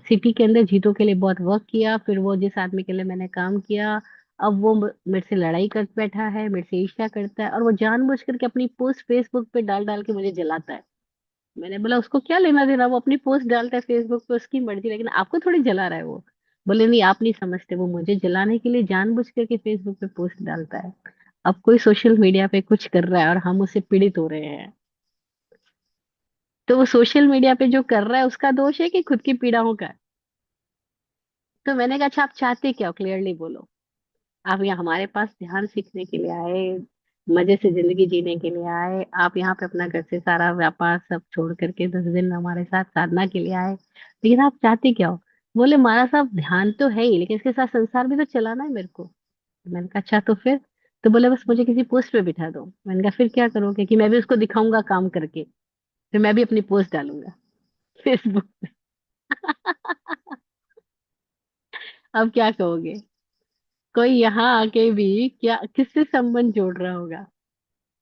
सिटी के अंदर जीतों के लिए बहुत वर्क किया, फिर वो जिस आदमी के लिए मैंने काम किया, अब वो मेरे से लड़ाई कर बैठा है, मेरे से ईर्ष्या करता है, और वो जानबूझ करके अपनी पोस्ट फेसबुक पे डाल डाल के मुझे जलाता है। मैंने बोला उसको क्या लेना देना, वो अपनी पोस्ट डालता है फेसबुक पे, उसकी मर्जी, लेकिन आपको थोड़ी जला रहा है वो। बोले नहीं, आप नहीं समझते, वो मुझे जलाने के लिए जानबूझ करके फेसबुक पे पोस्ट डालता है। अब कोई सोशल मीडिया पे कुछ कर रहा है और हम उससे पीड़ित हो रहे हैं, तो वो सोशल मीडिया पे जो कर रहा है उसका दोष है कि खुद की पीड़ाओं का है? तो मैंने कहा अच्छा, आप चाहते क्या हो, क्लियरली बोलो। आप यहाँ हमारे पास ध्यान सीखने के लिए आए, मजे से जिंदगी जीने के लिए आए, आप यहाँ पे अपना घर से सारा व्यापार सब छोड़ करके 10 दिन हमारे साथ साधना के लिए आए, लेकिन आप चाहते क्या हो? बोले हमारा साहब ध्यान तो है ही, लेकिन इसके साथ संसार भी तो चलाना है मेरे को। मैंने कहा अच्छा, तो फिर? तो बोले बस मुझे किसी पोस्ट पे बिठा दो। मैंने कहा फिर क्या करोगे? कि मैं भी उसको दिखाऊंगा काम करके, फिर मैं भी अपनी पोस्ट डालूंगा फेसबुक पे। अब क्या कहोगे? कोई यहाँ आके भी क्या किससे संबंध जोड़ रहा होगा?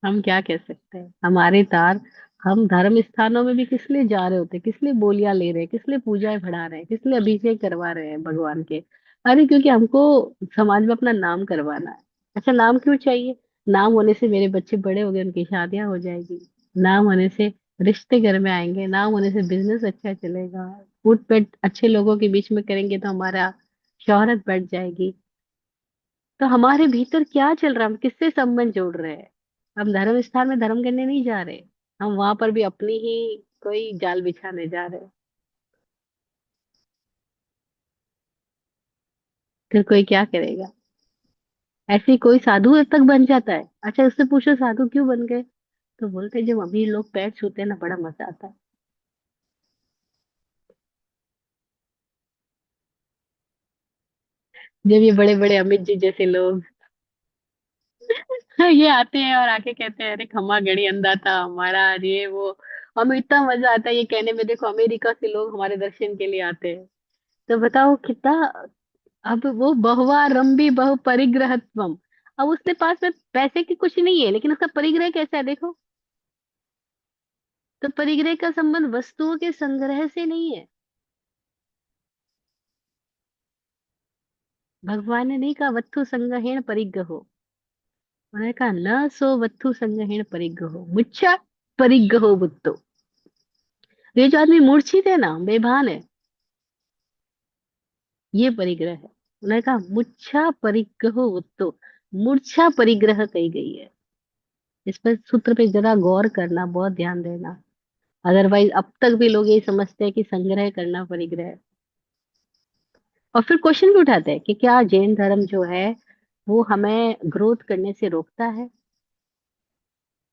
हम क्या कह सकते हैं? हमारे तार, हम धर्म स्थानों में भी किस लिए जा रहे होते हैं, किस लिए बोलियां ले रहे हैं, किस लिए पूजाएं बढ़ा रहे हैं, किस लिए अभिषेक करवा रहे हैं भगवान के? अरे क्योंकि हमको समाज में अपना नाम करवाना है। अच्छा, नाम क्यों चाहिए? नाम होने से मेरे बच्चे बड़े हो गए, उनकी शादियां हो जाएगी। नाम होने से रिश्ते घर में आएंगे, नाम होने से बिजनेस अच्छा चलेगा। फूट पेट अच्छे लोगों के बीच में करेंगे तो हमारा शोहरत बढ़ जाएगी। तो हमारे भीतर क्या चल रहा है, हम किससे संबंध जोड़ रहे हैं? हम धर्म स्थान में धर्म करने नहीं जा रहे, हम वहां पर भी अपनी ही कोई जाल बिछाने जा रहे हैं। फिर कोई क्या करेगा? ऐसे ही कोई साधु तक बन जाता है। अच्छा, उससे पूछो साधु क्यों बन गए? तो बोलते हैं, जब अमीर लोग पैर छूते हैं ना, बड़ा मजा आता है। जब ये बड़े बड़े अमित जी जैसे लोग ये आते हैं और आके कहते हैं अरे खम्मा गड़ी अंधा था हमारा, ये वो, हमें इतना मजा आता है ये कहने में, देखो अमेरिका से लोग हमारे दर्शन के लिए आते हैं। तो बताओ कितना। अब वो बहुवा रंबी बहु परिग्रहत्वम, अब उसके पास में पैसे की कुछ नहीं है, लेकिन उसका परिग्रह कैसा है देखो। तो परिग्रह का संबंध वस्तुओं के संग्रह से नहीं है। भगवान ने नहीं कहा वत्थु संग्रहेण परिग्रहो, उन्होंने कहा न सो वत्थु संग्रहेण परिग्रहो मुच्चा परिग्रहो बुद्धो। ये जो आदमी मूर्छित है ना, बेभान है, ये परिग्रह है। उन्होंने कहा मुच्छा परिग्रहो बुद्धो, मूर्छा परिग्रह कही गई है। इस पर सूत्र पे जरा गौर करना, बहुत ध्यान देना। अदरवाइज अब तक भी लोग यही समझते हैं कि संग्रह करना परिग्रह है। और फिर क्वेश्चन भी उठाते हैं कि क्या जैन धर्म जो है वो हमें ग्रोथ करने से रोकता है?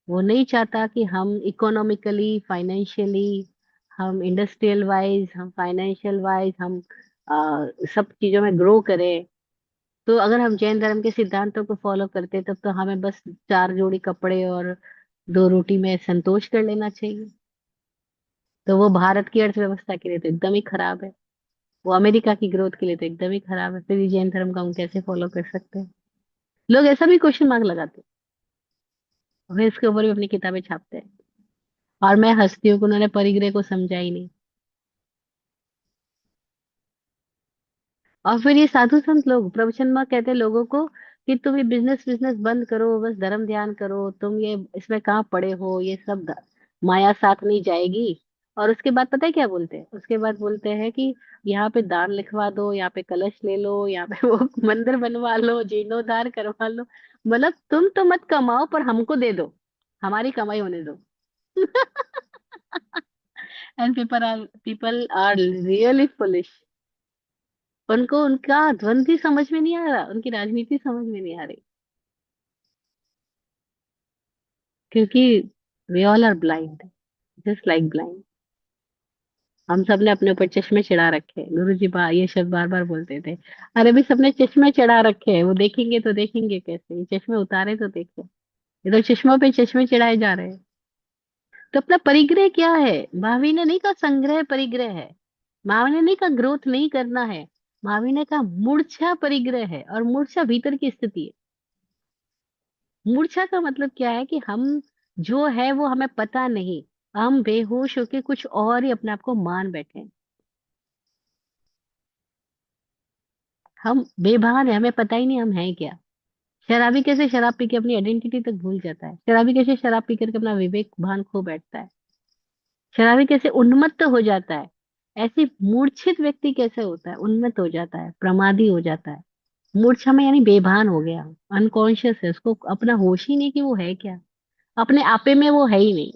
वो नहीं चाहता कि हम इकोनॉमिकली, फाइनेंशियली, हम इंडस्ट्रियल वाइज, हम फाइनेंशियल वाइज, हम सब चीजों में ग्रो करें। तो अगर हम जैन धर्म के सिद्धांतों को फॉलो करते तब तो हमें बस 4 जोड़ी कपड़े और 2 रोटी में संतोष कर लेना चाहिए। तो वो भारत की अर्थव्यवस्था के लिए तो एकदम ही खराब है, वो अमेरिका की ग्रोथ के लिए तो एकदम ही खराब है, फिर ये जैन धर्म का हम कैसे फॉलो कर सकते हैं? लोग ऐसा भी क्वेश्चन मार्क लगाते हैं, और फिर इसके ऊपर भी अपनी किताबें छापते हैं। और मैं हंसती हूँ कि उन्होंने परिग्रह को समझा ही नहीं। और फिर ये साधु संत लोग प्रवचन में कहते हैं लोगों को कि तुम ये बिजनेस बिजनेस बंद करो, बस धर्म ध्यान करो, तुम ये इसमें कहाँ पड़े हो, ये सब माया साथ नहीं जाएगी। और उसके बाद पता है क्या बोलते हैं? उसके बाद बोलते हैं कि यहाँ पे दान लिखवा दो, यहाँ पे कलश ले लो, यहाँ पे वो मंदिर बनवा लो, जीर्णोद्धार करवा लो। मतलब तुम तो मत कमाओ, पर हमको दे दो, हमारी कमाई होने दो। And people are really foolish. उनको उनका द्वंद ही समझ में नहीं आ रहा, उनकी राजनीति समझ में नहीं आ रही, क्योंकि we all are blind, just like blind. हम सब ने अपने ऊपर चश्मे चढ़ा रखे हैं, गुरु जी ये शब्द बार बार बोलते थे। अरे भी सबने चश्मे चढ़ा रखे हैं, वो देखेंगे तो देखेंगे कैसे, ये चश्मे उतारे तो देखे। ये तो चश्मों पे चश्मे चढ़ाए जा रहे हैं। तो अपना परिग्रह क्या है? महावीर ने नहीं कहा संग्रह परिग्रह है, महावीर ने नहीं कहा ग्रोथ नहीं करना है, महावीर ने कहा मूर्छा परिग्रह है, और मूर्छा भीतर की स्थिति है। मूर्छा का मतलब क्या है कि हम जो है वो हमें पता नहीं, हम बेहोश होके कुछ और ही अपने आप को मान बैठे हैं। हम बेभान है, हमें पता ही नहीं हम हैं क्या। शराबी कैसे शराब पी के अपनी आइडेंटिटी तक भूल जाता है, शराबी कैसे शराब पी करके अपना विवेक भान खो बैठता है, शराबी कैसे उन्मत्त हो जाता है, ऐसे मूर्छित व्यक्ति कैसे होता है, उन्मत्त हो जाता है, प्रमादी हो जाता है। मूर्छा में यानी बेभान हो गया, अनकॉन्शियस है, उसको अपना होश ही नहीं कि वो है क्या, अपने आपे में वो है ही नहीं।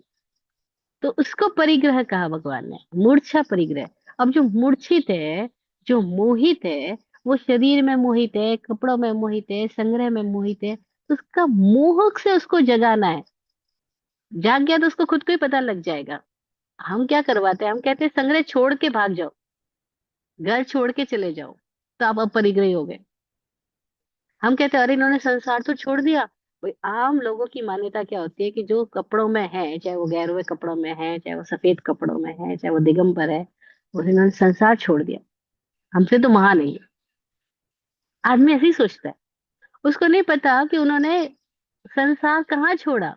तो उसको परिग्रह कहा भगवान ने, मूर्छा परिग्रह। अब जो मूर्छित है, जो मोहित है, वो शरीर में मोहित है, कपड़ों में मोहित है, संग्रह में मोहित है, तो उसका मोह से उसको जगाना है। जाग गया तो उसको खुद को ही पता लग जाएगा। हम क्या करवाते हैं, हम कहते हैं संग्रह छोड़ के भाग जाओ, घर छोड़ के चले जाओ, तो आप अपरिग्रही हो गए। हम कहते हैं अरे इन्होंने संसार तो छोड़ दिया। भाई आम लोगों की मान्यता क्या होती है कि जो कपड़ों में है, चाहे वो गहरे कपड़ों में है, चाहे वो सफेद कपड़ों में है, चाहे वो दिगंबर है, वो इन्होंने संसार छोड़ दिया, हमसे तो महान है ये। आदमी ऐसे ही सोचता है। उसको नहीं पता कि उन्होंने संसार कहाँ छोड़ा।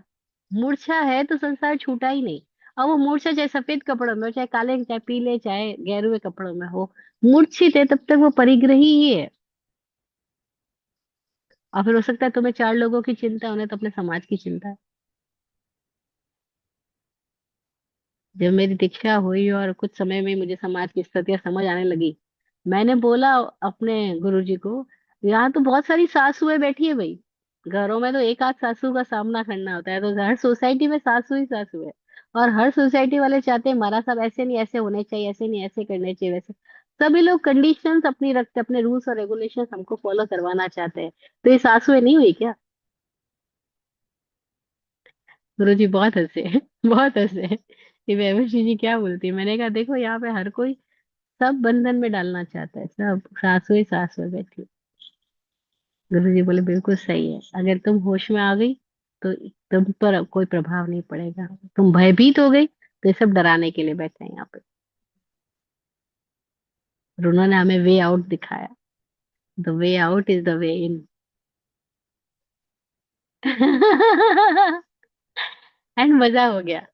मूर्छा है तो संसार छूटा ही नहीं। अब वो मूर्छा चाहे सफेद कपड़ों में हो, चाहे काले, चाहे पीले, चाहे गहरे कपड़ों में हो, मूर्छित है तब तक वो परिग्रही ही है। और फिर हो सकता है तुम्हें चार लोगों की चिंता, उन्हें तो अपने समाज की चिंता है। जब मेरी दीक्षा हुई और कुछ समय में मुझे समाज की स्थितियां समझ आने लगी, मैंने बोला अपने गुरुजी को, यहाँ तो बहुत सारी सासुएं बैठी है भाई, घरों में तो एक आध सासू का सामना करना होता है, तो हर सोसाइटी में सासू ही सासू है। और हर सोसाइटी वाले चाहते हैं हमारा सब ऐसे नहीं ऐसे होने चाहिए, ऐसे नहीं ऐसे करने चाहिए, वैसे। सभी लोग कंडीशंस अपनी रखते, अपने रूल्स और रेगुलेशंस हमको फॉलो करवाना चाहते हैं। तो ये सासुएं नहीं हुई क्या? गुरुजी बहुत हंसे बहुत हंसे कि वैभवी जी क्या बोलती है। मैंने कहा देखो यहाँ पे हर कोई सब बंधन में डालना चाहता है, सब सास हुई सास में बैठी। गुरु जी बोले बिल्कुल सही है, अगर तुम होश में आ गई तो तुम पर कोई प्रभाव नहीं पड़ेगा, तुम भयभीत हो गई तो ये सब डराने के लिए बैठे हैं यहाँ पे। और उन्होंने हमें वे आउट दिखाया। The way out is the way in. And मजा हो गया।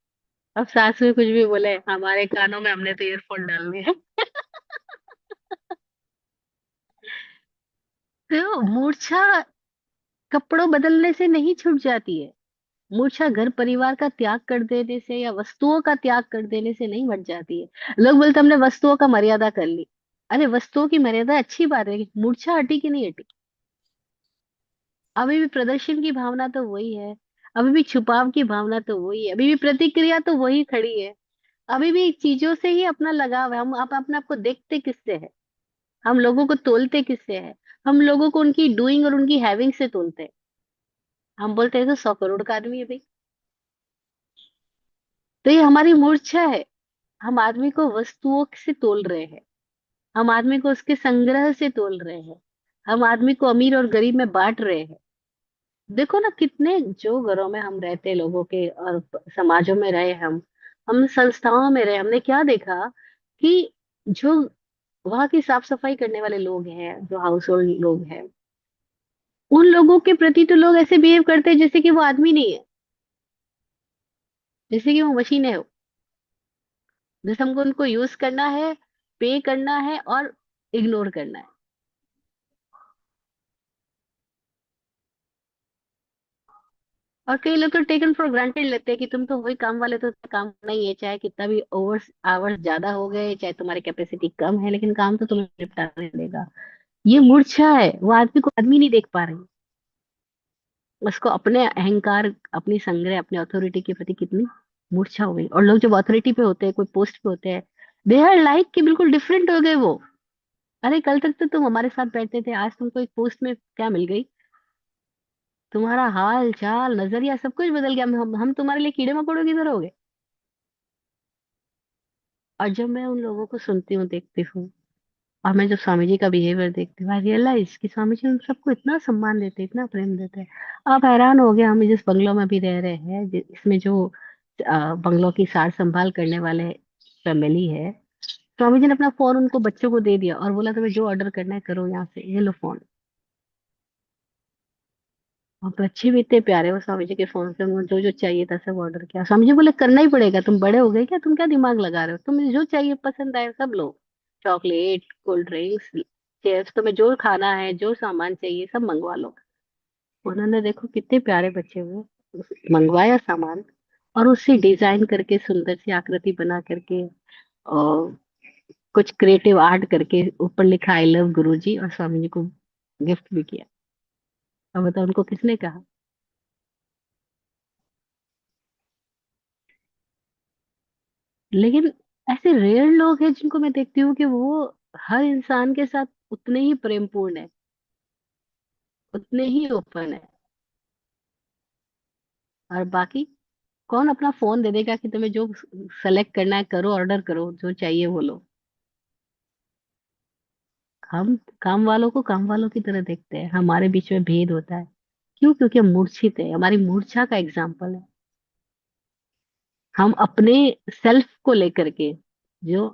अब सास में कुछ भी बोले, हमारे कानों में हमने तो ईयरफोन डाल दिए। तो मूर्छा कपड़ों बदलने से नहीं छूट जाती है। मूर्छा घर परिवार का त्याग कर देने से या वस्तुओं का त्याग कर देने से नहीं बढ़ जाती है। लोग बोलते हमने वस्तुओं का मर्यादा कर ली। अरे वस्तुओं की मर्यादा अच्छी बात है, मूर्छा हटी कि नहीं हटी? अभी भी प्रदर्शन की भावना तो वही है, अभी भी छुपाव की भावना तो वही है, अभी भी प्रतिक्रिया तो वही खड़ी है। अभी भी चीजों से ही अपना लगाव है। हम आप अपने आप को देखते किससे है, हम लोगों को तोलते किससे है? हम लोगों को उनकी डूइंग और उनकी हैविंग से तोलते हैं। हम बोलते हैं तो 100 करोड़ का आदमी है भाई। तो ये हमारी मूर्छा है। हम आदमी को वस्तुओं से तोल रहे हैं, हम आदमी को उसके संग्रह से तोल रहे हैं, हम आदमी को अमीर और गरीब में बांट रहे हैं। देखो ना कितने जो घरों में हम रहते लोगों के और समाजों में रहे, हम संस्थाओं में रहे, हमने क्या देखा कि जो वहां की साफ सफाई करने वाले लोग हैं, जो हाउस होल्ड लोग हैं, उन लोगों के प्रति तो लोग ऐसे बिहेव करते हैं जैसे कि वो आदमी नहीं है, जैसे कि वो मशीनें हो, जैसे हमको उनको यूज करना है, पे करना है और इग्नोर करना है। और कई लोग तो टेकन फॉर ग्रांटेड लेते हैं कि तुम तो वही काम वाले, तो काम नहीं है, चाहे कितना भी ओवर्स आवर्स ज्यादा हो गए, चाहे तुम्हारी कैपेसिटी कम है, लेकिन काम तो तुम्हें निपटाने देगा। ये मूर्छा है, वो आदमी को आदमी नहीं देख पा रही। उसको अपने अहंकार, अपनी संग्रह, अपने अथॉरिटी के प्रति कितनी मूर्छा हो गई। और लोग जब अथॉरिटी पे होते हैं, कोई पोस्ट पे होते हैं, दे आर लाइक कि बिल्कुल डिफरेंट हो गए वो। अरे कल तक तो तुम हमारे साथ बैठते थे, आज तुमको एक पोस्ट में क्या मिल गई? तुम्हारा हाल चाल नजरिया सब कुछ बदल गया। हम तुम्हारे लिए कीड़े मकोड़ों की तरह हो गए। और जब मैं उन लोगों को सुनती हूँ, देखती हूँ, और मैं जब स्वामी जी का बिहेवियर देखती हूँ, आई रियलाइज कि स्वामी जी उन सबको इतना सम्मान देते, इतना प्रेम देते हैं। आप हैरान हो गए, हम जिस बंगलों में भी रह रहे हैं, इसमें जो बंगलों की सार संभाल करने वाले फैमिली है, स्वामी जी ने अपना फोन उनको बच्चों को दे दिया और बोला तुम्हें जो ऑर्डर करना है करो, यहाँ से ये लो फोन। और बच्चे भी इतने प्यारे, वो स्वामी जी के फोन से उनको जो जो चाहिए था सब ऑर्डर किया। स्वामी जी बोले करना ही पड़ेगा, तुम बड़े हो गए क्या, तुम क्या दिमाग लगा रहे हो, तुम्हें जो चाहिए पसंद आए सब लो। चॉकलेट, कोल्ड ड्रिंक्स, चिप्स, तुम्हें जो खाना है, जो सामान चाहिए सब मंगवा लो। उन्होंने देखो कितने प्यारे बच्चे हुए, मंगवाया सामान, और उससे डिजाइन करके सुंदर सी आकृति बना करके, और कुछ क्रिएटिव आर्ट करके ऊपर लिखा आई लव गुरुजी, और स्वामी जी को गिफ्ट भी किया। अब बताओ उनको किसने कहा। लेकिन ऐसे रेयर लोग हैं जिनको मैं देखती हूँ कि वो हर इंसान के साथ उतने ही प्रेमपूर्ण है, उतने ही ओपन है। और बाकी कौन अपना फोन दे देगा कि तुम्हें जो सेलेक्ट करना है करो, ऑर्डर करो, जो चाहिए वो लो। हम काम वालों को काम वालों की तरह देखते हैं, हमारे बीच में भेद होता है। क्यों? क्योंकि हम मूर्छित है, हमारी मूर्छा का एग्जाम्पल है। हम अपने सेल्फ को लेकर के, जो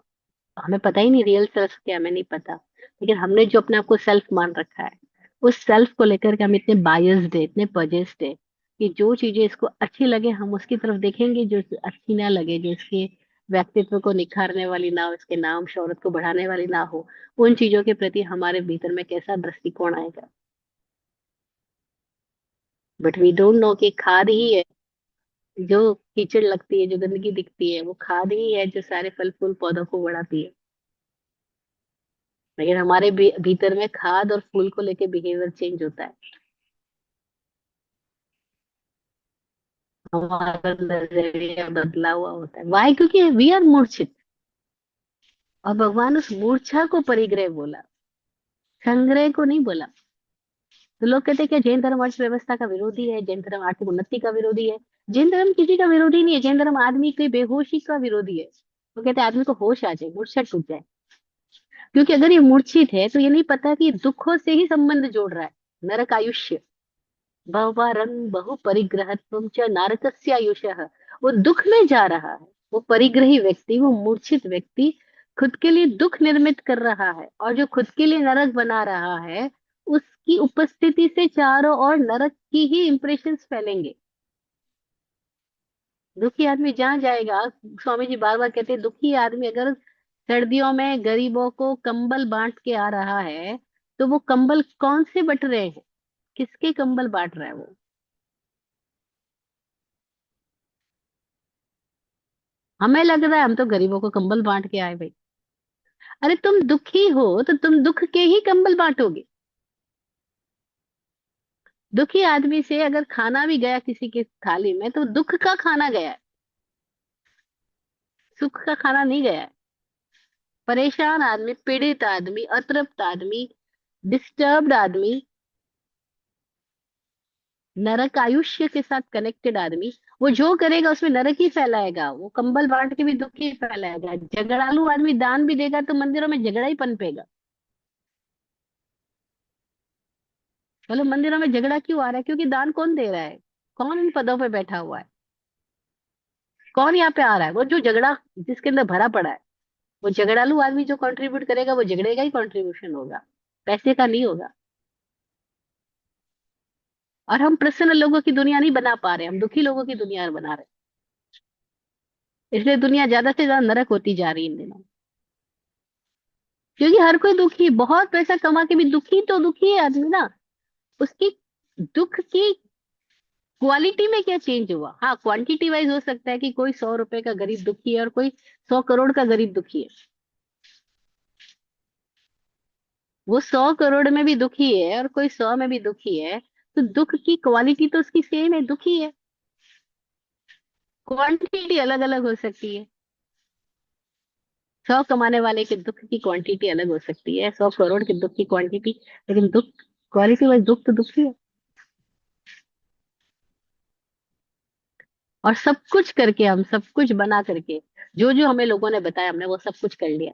हमें पता ही नहीं रियल सेल्फ क्या है, हमें नहीं पता, लेकिन हमने जो अपने आप को सेल्फ मान रखा है, उस सेल्फ को लेकर के हम इतने बायस्ड है, इतने पजेस्ड है, कि जो चीजें इसको अच्छी लगे हम उसकी तरफ देखेंगे, जो अच्छी ना लगे, जो इसके व्यक्तित्व को निखारने वाली ना हो, इसके नाम शोहरत को बढ़ाने वाली ना हो, उन चीजों के प्रति हमारे भीतर में कैसा दृष्टिकोण आएगा। बट वी डोंट नो कि खाद ही है जो कीचड़ लगती है, जो गंदगी दिखती है, वो खाद ही है जो सारे फल फूल पौधों को बढ़ाती है। लेकिन हमारे भीतर में खाद और फूल को लेके बिहेवियर चेंज होता है, हमारा नजरिया बदला हुआ होता है। वाई? क्योंकि वी आर मूर्छित, और भगवान उस मूर्छा को परिग्रह बोला, संग्रह को नहीं बोला। तो लोग कहते हैं कि जैन धर्म अर्थव्यवस्था का विरोधी है, जैन धर्म आर्थिक उन्नति का विरोधी है। जैन धर्म किसी का विरोधी नहीं है, जैन धर्म आदमी की बेहोशी का विरोधी है। वो कहते हैं आदमी को होश आ जाए, मूर्छा टूट जाए। क्योंकि अगर ये मूर्छित है तो ये नहीं पता कि दुखों से ही संबंध जोड़ रहा है। नरक आयुष्य, भवरंग बहु परिग्रहत्वं च नारकस्य आयुषः, वो दुख में जा रहा है। वो परिग्रही व्यक्ति, वो मूर्छित व्यक्ति खुद के लिए दुख निर्मित कर रहा है, और जो खुद के लिए नरक बना रहा है, उसकी उपस्थिति से चारों ओर नरक की ही इंप्रेशंस फैलेंगे। दुखी आदमी जहां जाएगा, स्वामी जी बार बार कहते हैं दुखी आदमी अगर सर्दियों में गरीबों को कंबल बांट के आ रहा है, तो वो कंबल कौन से बट रहे हैं, किसके कंबल बांट रहा है वो। हमें लग रहा है हम तो गरीबों को कंबल बांट के आए भाई। अरे तुम दुखी हो तो तुम दुख के ही कंबल बांटोगे। दुखी आदमी से अगर खाना भी गया किसी की थाली में, तो दुख का खाना गया है, सुख का खाना नहीं गया है। परेशान आदमी, पीड़ित आदमी, अतृप्त आदमी, डिस्टर्ब्ड आदमी, नरक आयुष्य के साथ कनेक्टेड आदमी, वो जो करेगा उसमें नरक ही फैलाएगा। वो कंबल बांट के भी दुख ही फैलाएगा। झगड़ालू आदमी दान भी देगा तो मंदिरों में झगड़ा ही पनपेगा। चलो, मंदिरों में झगड़ा क्यों आ रहा है? क्योंकि दान कौन दे रहा है? कौन इन पदों पे बैठा हुआ है? कौन यहाँ पे आ रहा है? वो जो झगड़ा जिसके अंदर भरा पड़ा है, वो झगड़ालू आदमी जो कंट्रीब्यूट करेगा, वो झगड़े का ही कंट्रीब्यूशन होगा, पैसे का नहीं होगा। और हम प्रसन्न लोगों की दुनिया नहीं बना पा रहे, हम दुखी लोगों की दुनिया बना रहे। इसलिए दुनिया ज्यादा से ज्यादा नरक होती जा रही है इन दिनों। क्योंकि हर कोई दुखी है, बहुत पैसा कमा के भी दुखी तो दुखी है आदमी ना। उसकी दुख की क्वालिटी में क्या चेंज हुआ? हाँ, क्वांटिटी वाइज हो सकता है कि कोई 100 रुपए का गरीब दुखी है और कोई 100 करोड़ का गरीब दुखी है। वो 100 करोड़ में भी दुखी है और कोई 100 में भी दुखी है, तो दुख की क्वालिटी तो उसकी सेम है, दुखी है। क्वांटिटी अलग अलग हो सकती है। 100 कमाने वाले के दुख की क्वांटिटी अलग हो सकती है, 100 करोड़ के दुख की क्वांटिटी, लेकिन दुख क्वालिटी वाइज दुख तो दुख ही है। और सब कुछ करके, हम सब कुछ बना करके, जो जो हमें लोगों ने बताया हमने वो सब कुछ कर लिया।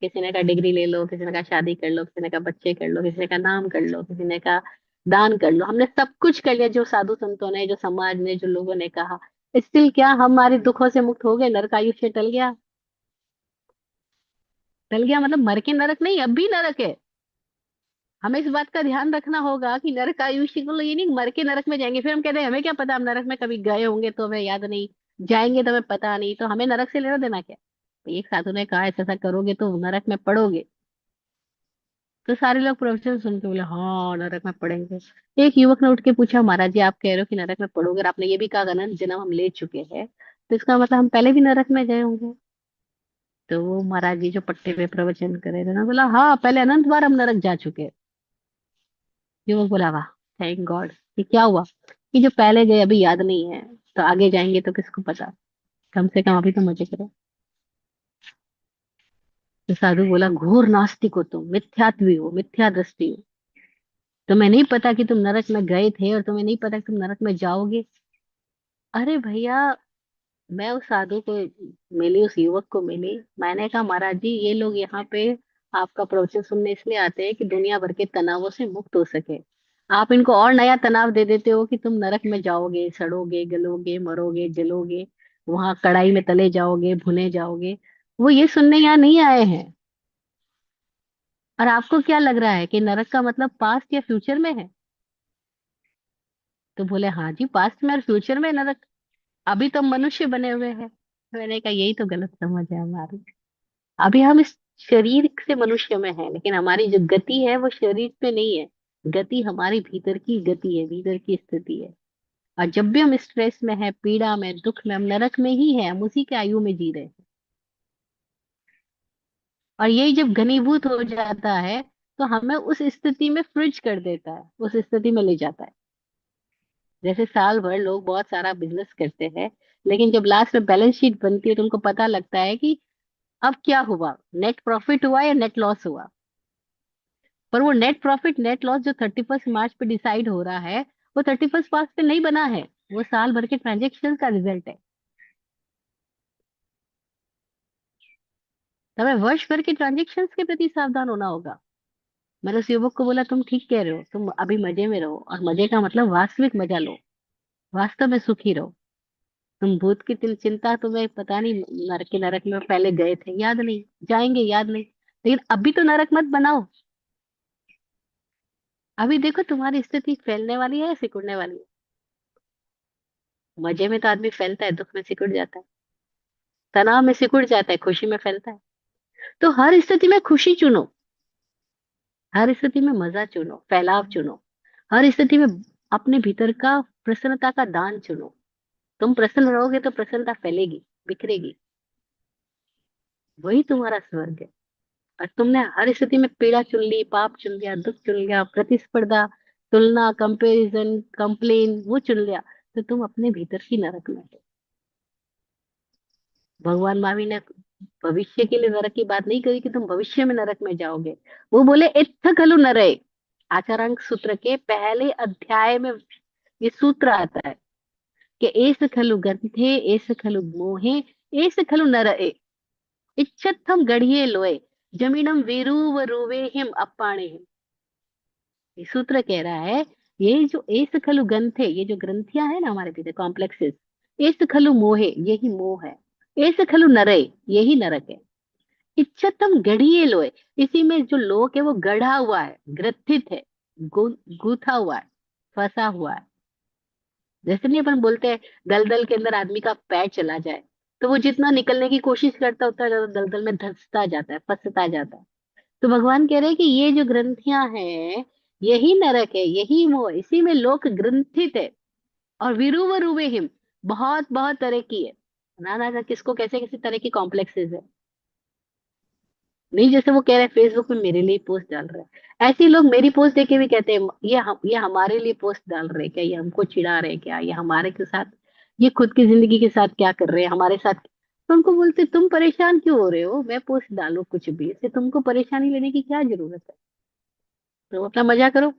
किसी ने कहा डिग्री ले लो, किसी ने कहा शादी कर लो, किसी ने कहा बच्चे कर लो, किसी ने कहा नाम कर लो, किसी ने कहा दान कर लो। हमने सब कुछ कर लिया, जो साधु संतों ने, जो समाज ने, जो लोगों ने कहा। स्टिल क्या हम हमारे दुखों से मुक्त हो गए? नरक आयुष्य टल गया? टल गया मतलब मर के नरक नहीं, अब भी नरक है। हमें इस बात का ध्यान रखना होगा कि नरक आयुष्य को ये नहीं मर के नरक में जाएंगे, फिर हम कहते हैं हमें क्या पता, हम नरक में कभी गए होंगे तो हमें याद नहीं, जाएंगे तो हमें पता नहीं, तो हमें नरक से लेना देना क्या। तो एक साधु ने कहा ऐसा ऐसा करोगे तो नरक में पड़ोगे। तो सारे लोग प्रवचन सुन के बोले हाँ नरक में पड़ेंगे। एक युवक ने उठ के पूछा, महाराज जी आप कह रहे हो कि नरक में पड़ोगे, और आपने ये भी कहा अनंत जन्म हम ले चुके हैं, तो इसका मतलब हम पहले भी नरक में गए होंगे। तो वो महाराज जी जो पट्टे पे प्रवचन कर रहे थे ना, बोला हाँ पहले अनंत बार हम नरक जा चुके हैं। युवक बोला वाह, थैंक गॉड। ये क्या हुआ कि जो पहले गए अभी याद नहीं है, तो आगे जाएंगे तो किसको पता। कम से कम अभी तो मजे करो। तो साधु बोला, घोर नास्तिक हो तुम, मिथ्यात्वी हो, मिथ्या दृष्टि हो। तुम्हें नहीं पता कि तुम नरक में गए थे, और तुम्हें नहीं पता कि तुम नरक में जाओगे। अरे भैया, मैं उस साधु को मिली, उस युवक को मिली, मैंने कहा महाराज जी ये लोग यहाँ पे आपका प्रवचन सुनने इसलिए आते हैं कि दुनिया भर के तनावों से मुक्त हो सके। आप इनको और नया तनाव दे देते हो कि तुम नरक में जाओगे, सड़ोगे, गलोगे, मरोगे, जलोगे, वहां कढ़ाई में तले जाओगे, भुने जाओगे। वो ये सुनने यहाँ नहीं आए हैं। और आपको क्या लग रहा है कि नरक का मतलब पास्ट या फ्यूचर में है? तो बोले हाँ जी, पास्ट में और फ्यूचर में नरक। अभी तो मनुष्य बने हुए हैं। मैंने कहा यही तो गलत समझ है हमारी। अभी हम इस शरीर से मनुष्य में है, लेकिन हमारी जो गति है वो शरीर पे नहीं है। गति हमारी भीतर की गति है, भीतर की स्थिति है। और जब भी हम स्ट्रेस में है, पीड़ा में, दुख में, हम नरक में ही है, हम उसी के आयु में जी रहे हैं। और यही जब घनीभूत हो जाता है तो हमें उस स्थिति में फ्रिज कर देता है, उस स्थिति में ले जाता है। जैसे साल भर लोग बहुत सारा बिजनेस करते हैं, लेकिन जब लास्ट में बैलेंस शीट बनती है तो उनको पता लगता है कि अब क्या हुआ, नेट प्रॉफिट हुआ या नेट लॉस हुआ। पर वो नेट प्रॉफिट नेट लॉस जो 31 मार्च पे डिसाइड हो रहा है, वो 31 मार्च पे नहीं बना है। वो साल भर के ट्रांजेक्शन का रिजल्ट है। तो हमें वर्ष भर के ट्रांजेक्शन के प्रति सावधान होना होगा। मैंने उस युवक को बोला तुम ठीक कह रहे हो, तुम अभी मजे में रहो, और मजे का मतलब वास्तविक मजा लो, वास्तव में सुखी रहो। तुम भूत की चिंता तुम्हें पता नहीं, नरक के नरक में पहले गए थे याद नहीं, जाएंगे याद नहीं, लेकिन अभी तो नरक मत बनाओ। अभी देखो तुम्हारी स्थिति फैलने वाली है या सिकुड़ने वाली है। मजे में तो आदमी फैलता है, दुख में सिकुड़ जाता है, तनाव में सिकुड़ जाता है, खुशी में फैलता है। तो हर स्थिति में खुशी चुनो, हर स्थिति में मजा चुनो, फैलाव चुनो। हर स्थिति में अपने भीतर का प्रसन्नता का दान चुनो। तुम प्रसन्न रहोगे तो प्रसन्नता फैलेगी, बिखरेगी। वही तुम्हारा स्वर्ग है। और तुमने हर स्थिति में पीड़ा चुन ली, पाप चुन लिया, दुख चुन लिया, प्रतिस्पर्धा, तुलना, कंपैरिजन, कंप्लेन वो चुन लिया, तो तुम अपने भीतर की नरक में हो। भगवान महावीर ने भविष्य के लिए नरक की बात नहीं करी कि तुम भविष्य में नरक में जाओगे। वो बोले इत्थ खलु नरय। आचारांक सूत्र के पहले अध्याय में ये सूत्र आता है कि एस खलु ग्रंथे, एस खलु मोहे, एस खलु नरए, इच्छितम गढ़िए लोए, जमीनम वीरूव रूवे हिम अपाणे। ये सूत्र कह रहा है, ये जो एस खलु ग्रंथे, ये जो ग्रंथियां है ना हमारे भीतर कॉम्प्लेक्सेस, एस खलु मोहे यही मोह है, एस खलु नरय यही नरक है, इच्छतम गढ़िए लोए, इसी में जो लोक है वो गढ़ा हुआ है, ग्रथित है, गूथा हुआ है, फंसा हुआ है। जैसे नहीं अपन बोलते हैं दलदल के अंदर आदमी का पैर चला जाए, तो वो जितना निकलने की कोशिश करता है उतना ज्यादा दलदल में धंसता जाता है, फंसता जाता है। तो भगवान कह रहे हैं कि ये जो ग्रंथियां हैं यही नरक है, यही मोह, इसी में लोक ग्रंथित है। और विरुव रुवे हिम, बहुत बहुत तरह की है, ना ना किसको कैसे किसी तरह की कॉम्प्लेक्सेस है। नहीं जैसे वो कह रहे हैं फेसबुक पे मेरे लिए पोस्ट डाल रहे हैं, ऐसे ही लोग मेरी पोस्ट देख के भी कहते हैं ये हमारे लिए पोस्ट डाल रहे हैं क्या, ये हमको चिढ़ा रहे हैं क्या, ये हमारे के साथ, ये खुद की जिंदगी के साथ क्या कर रहे हैं हमारे साथ। तो उनको बोलते तुम परेशान क्यों हो रहे हो, मैं पोस्ट डालू कुछ भी, इससे तुमको परेशानी लेने की क्या जरूरत है। तुम अपना मजा करो।